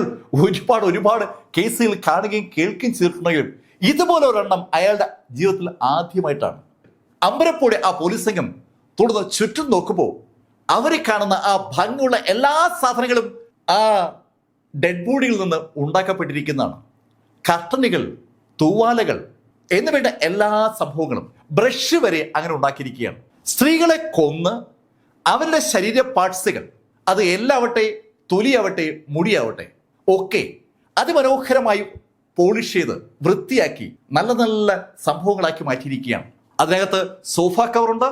[SPEAKER 1] ഒരുപാട് കേസുകൾ കാണുകയും കേൾക്കുകയും ചെയ്തിട്ടുണ്ടെങ്കിലും ഇതുപോലെ ഒരെണ്ണം അയാളുടെ ജീവിതത്തിൽ ആദ്യമായിട്ടാണ്. അമ്പരപ്പോടെ ആ പോലീസ് സംഘം തുടർന്ന് ചുറ്റും നോക്കുമ്പോൾ അവരെ കാണുന്ന ആ ഭംഗിയുള്ള എല്ലാ സാധനങ്ങളും ആ ഡെഡ് ബോഡിയിൽ നിന്ന് ഉണ്ടാക്കപ്പെട്ടിരിക്കുന്നതാണ്. കർട്ടനുകൾ, തൂവാലകൾ എന്നുവേണ്ട എല്ലാ സംഭവങ്ങളും, ബ്രഷ് വരെ അങ്ങനെ ഉണ്ടാക്കിയിരിക്കുകയാണ്. സ്ത്രീകളെ കൊന്ന് അവരുടെ ശരീര പാർട്സുകൾ, അത് എല്ലാവട്ടെ, തൊലിയാവട്ടെ, മുടിയാവട്ടെ, ഒക്കെ അതിമനോഹരമായി പോളിഷ് ചെയ്ത് വൃത്തിയാക്കി നല്ല നല്ല സംഭവങ്ങളാക്കി മാറ്റിയിരിക്കുകയാണ്. അതിനകത്ത് സോഫ കവറുണ്ട്,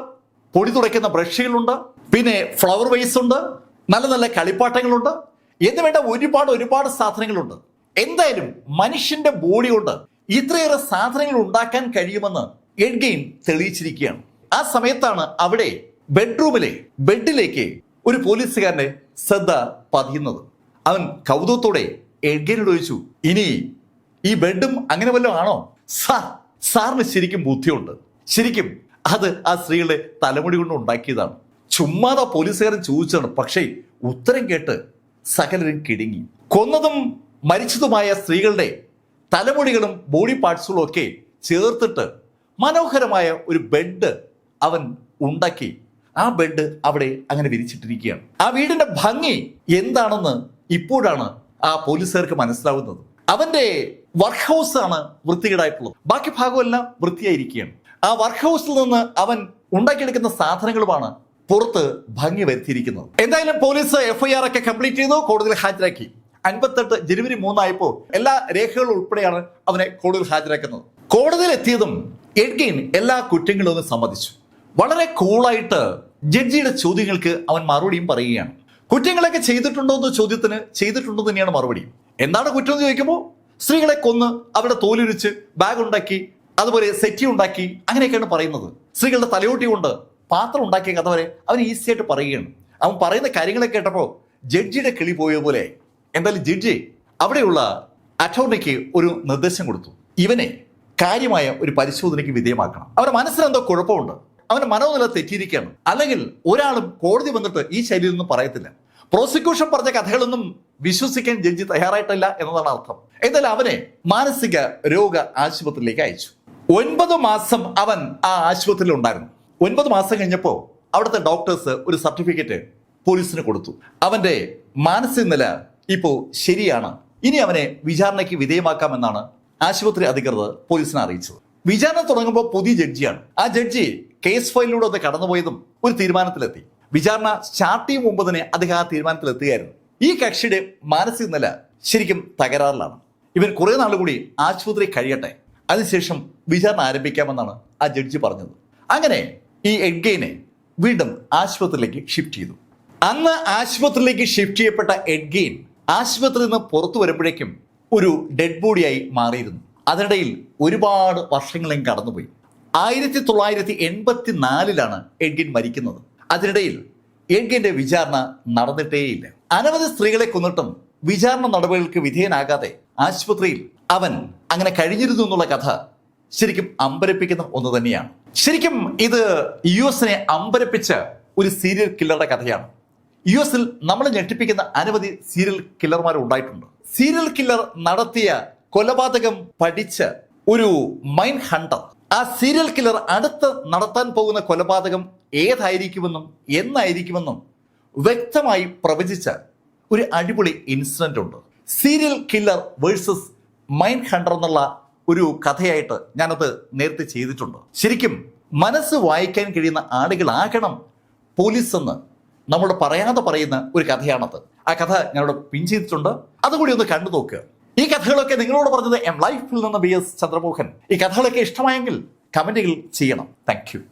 [SPEAKER 1] പൊടി തുടയ്ക്കുന്ന ബ്രഷുകളുണ്ട്, പിന്നെ ഫ്ലവർ വൈസ് ഉണ്ട്, നല്ല നല്ല കളിപ്പാട്ടങ്ങളുണ്ട്, എന്ന് വേണ്ട ഒരുപാട് സാധനങ്ങളുണ്ട്. എന്തായാലും മനുഷ്യന്റെ ബോഡി കൊണ്ട് ഇത്രയേറെ സാധനങ്ങൾ ഉണ്ടാക്കാൻ കഴിയുമെന്ന് എഡ്ഗെയിൻ തെളിയിച്ചിരിക്കുകയാണ്. ആ സമയത്താണ് അവിടെ ബെഡ്റൂമിലെ ബെഡിലേക്ക് ഒരു പോലീസുകാരന്റെ ശ്രദ്ധ പതിയുന്നത്. അവൻ കൗതുകത്തോടെ എഡ്ഗെയിനോട് ചോദിച്ചു, ഇനി ഈ ബെഡും അങ്ങനെ വല്ലതും ആണോ? സാറിന് ശരിക്കും ബുദ്ധിയുണ്ട്. ശരിക്കും അത് ആ സ്ത്രീകളുടെ തലമുടി കൊണ്ട് ഉണ്ടാക്കിയതാണ്. ചുമ്മാതെ പോലീസുകാരൻ ചോദിച്ചതാണ്. പക്ഷേ ഉത്തരം കേട്ട് സകലരും കിടുങ്ങി. കൊന്നതും മരിച്ചതുമായ സ്ത്രീകളുടെ തലമുടികളും ബോഡി പാർട്സുകളും ഒക്കെ ചേർത്തിട്ട് മനോഹരമായ ഒരു ബെഡ് അവൻ ഉണ്ടാക്കി. ആ ബെഡ് അവിടെ അങ്ങനെ വിരിച്ചിട്ടിരിക്കുകയാണ്. ആ വീടിന്റെ ഭംഗി എന്താണെന്ന് ഇപ്പോഴാണ് ആ പോലീസുകാർക്ക് മനസ്സിലാവുന്നത്. അവന്റെ വർക്ക് ഹൗസ് ആണ് വൃത്തികേടായിട്ടുള്ളത്. ബാക്കി ഭാഗമെല്ലാം വൃത്തിയായിരിക്കുകയാണ്. ആ വർക്ക് ഹൗസിൽ നിന്ന് അവൻ ഉണ്ടാക്കിയെടുക്കുന്ന സാധനങ്ങളുമാണ് പുറത്ത് ഭംഗി വരുത്തിയിരിക്കുന്നത്. എന്തായാലും പോലീസ് FIR ഒക്കെ കംപ്ലീറ്റ് ചെയ്തു, കോടതിയിൽ ഹാജരാക്കി. 58 ജനുവരി 3 ആയപ്പോൾ എല്ലാ രേഖകളും ഉൾപ്പെടെയാണ് അവനെ കോടതിയിൽ ഹാജരാക്കുന്നത്. കോടതിയിൽ എത്തിയതും എഡ്ഗെയിൻ എല്ലാ കുറ്റങ്ങളും ഒന്ന് സമ്മതിച്ചു. വളരെ കൂളായിട്ട് ജഡ്ജിയുടെ ചോദ്യങ്ങൾക്ക് അവൻ മറുപടിയും പറയുകയാണ്. കുറ്റങ്ങളൊക്കെ ചെയ്തിട്ടുണ്ടോ എന്ന ചോദ്യത്തിന് ചെയ്തിട്ടുണ്ടോ തന്നെയാണ് മറുപടി. എന്താണ് കുറ്റം എന്ന് ചോദിക്കുമ്പോൾ സ്ത്രീകളെ കൊന്ന് അവരുടെ തോലുരിച്ച് ബാഗ് ഉണ്ടാക്കി, അതുപോലെ സെറ്റി ഉണ്ടാക്കി, അങ്ങനെയൊക്കെയാണ് പറയുന്നത്. സ്ത്രീകളുടെ തലയോട്ടി കൊണ്ട് പാത്രം ഉണ്ടാക്കിയ കഥ വരെ അവൻ ഈസി ആയിട്ട് പറയുകയാണ്. അവൻ പറയുന്ന കാര്യങ്ങളൊക്കെ കേട്ടപ്പോൾ ജഡ്ജിയുടെ കിളി പോയ പോലെ. എന്തായാലും ജഡ്ജി അവിടെയുള്ള അറ്റോർണിക്ക് ഒരു നിർദ്ദേശം കൊടുത്തു. ഇവനെ കാര്യമായ ഒരു പരിശോധനയ്ക്ക് വിധേയമാക്കണം. അവരുടെ മനസ്സിലെന്തോ കുഴപ്പമുണ്ട്, അവന്റെ മനോനില തെറ്റിയിരിക്കുകയാണ്. അല്ലെങ്കിൽ ഒരാളും കോടതി വന്നിട്ട് ഈ ശൈലിയിലൊന്നും പറയത്തില്ല. പ്രോസിക്യൂഷൻ പറഞ്ഞ കഥകളൊന്നും വിശ്വസിക്കാൻ ജഡ്ജി തയ്യാറായിട്ടില്ല എന്നതാണ് അർത്ഥം. എന്തായാലും അവനെ മാനസിക രോഗ ആശുപത്രിയിലേക്ക് അയച്ചു. 9 മാസം അവൻ ആ ആശുപത്രിയിൽ ഉണ്ടായിരുന്നു. 9 മാസം കഴിഞ്ഞപ്പോൾ അവിടുത്തെ ഡോക്ടേഴ്സ് ഒരു സർട്ടിഫിക്കറ്റ് പോലീസിന് കൊടുത്തു. അവന്റെ മാനസിക നില ഇപ്പോൾ ശരിയാണ്, ഇനി അവനെ വിചാരണയ്ക്ക് വിധേയമാക്കാമെന്നാണ് ആശുപത്രി അധികൃതർ പോലീസിനെ അറിയിച്ചത്. വിചാരണ തുടങ്ങുമ്പോൾ പുതിയ ജഡ്ജിയാണ്. ആ ജഡ്ജി കേസ് ഫയലിലൂടെ ഒന്ന് കടന്നുപോയതും ഒരു തീരുമാനത്തിലെത്തി. വിചാരണ സ്റ്റാർട്ട് ചെയ്യും മുമ്പ് തന്നെ അദ്ദേഹം ആ തീരുമാനത്തിലെത്തുകയായിരുന്നു. ഈ കക്ഷിയുടെ മാനസിക നില ശരിക്കും തകരാറിലാണ്. ഇവൻ കുറെ നാൾ കൂടി ആശുപത്രി കഴിയട്ടെ, അതിനുശേഷം വിചാരണ ആരംഭിക്കാമെന്നാണ് ആ ജഡ്ജി പറഞ്ഞത്. അങ്ങനെ ഈ എഡ്ഗെയിനെ വീണ്ടും ആശുപത്രിയിലേക്ക് ഷിഫ്റ്റ് ചെയ്തു. അന്ന് ആശുപത്രിയിലേക്ക് ഷിഫ്റ്റ് ചെയ്യപ്പെട്ട എഡ്ഗെയിൻ ആശുപത്രിയിൽ നിന്ന് പുറത്തു വരുമ്പോഴേക്കും ഒരു ഡെഡ് ബോഡിയായി മാറിയിരുന്നു. അതിനിടയിൽ ഒരുപാട് വർഷങ്ങളും കടന്നുപോയി. 1984 എഡ്ഗെയിൻ മരിക്കുന്നത്. അതിനിടയിൽ എഡ്ഗെയിന്റെ വിചാരണ നടന്നിട്ടേയില്ല. അനവധി സ്ത്രീകളെ കൊന്നിട്ടും വിചാരണ നടപടികൾക്ക് വിധേയനാകാതെ ആശുപത്രിയിൽ അവൻ അങ്ങനെ കഴിഞ്ഞിരുന്നു എന്നുള്ള കഥ ശരിക്കും അമ്പരപ്പിക്കുന്ന ഒന്ന് തന്നെയാണ്. ശരിക്കും ഇത് US-നെ അമ്പരപ്പിച്ച ഒരു സീരിയൽ കില്ലറുടെ കഥയാണ്. US-ൽ നമ്മളെ ഞെട്ടിപ്പിക്കുന്ന അനവധി സീരിയൽ കില്ലർമാർ ഉണ്ടായിട്ടുണ്ട്. സീരിയൽ കില്ലർ നടത്തിയ കൊലപാതകം പഠിച്ച ഒരു മൈൻഡ് ഹണ്ടർ ആ സീരിയൽ കില്ലർ അടുത്ത് നടത്താൻ പോകുന്ന കൊലപാതകം ഏതായിരിക്കുമെന്നും എന്നായിരിക്കുമെന്നും വ്യക്തമായി പ്രവചിച്ച ഒരു അടിപൊളി ഇൻസിഡന്റ് ഉണ്ട്. Serial killer versus mind Hunter എന്നുള്ള ഒരു കഥയായിട്ട് ഞാനത് നേരത്തെ ചെയ്തിട്ടുണ്ട്. ശരിക്കും മനസ്സ് വായിക്കാൻ കഴിയുന്ന ആളുകളാകണം പോലീസ് എന്ന് നമ്മളോട് പറയാതെ പറയുന്ന ഒരു കഥയാണത്. ആ കഥ ഞാനിവിടെ പിൻ ചെയ്തിട്ടുണ്ട്, അതുകൂടി ഒന്ന് കണ്ടു നോക്കുക. ഈ കഥകളൊക്കെ നിങ്ങളോട് പറഞ്ഞത് എം ലൈഫിൽ നിന്ന് BS ചന്ദ്രമോഹൻ. ഈ കഥകളൊക്കെ ഇഷ്ടമായെങ്കിൽ കമന്റുകൾ ചെയ്യണം. Thank you.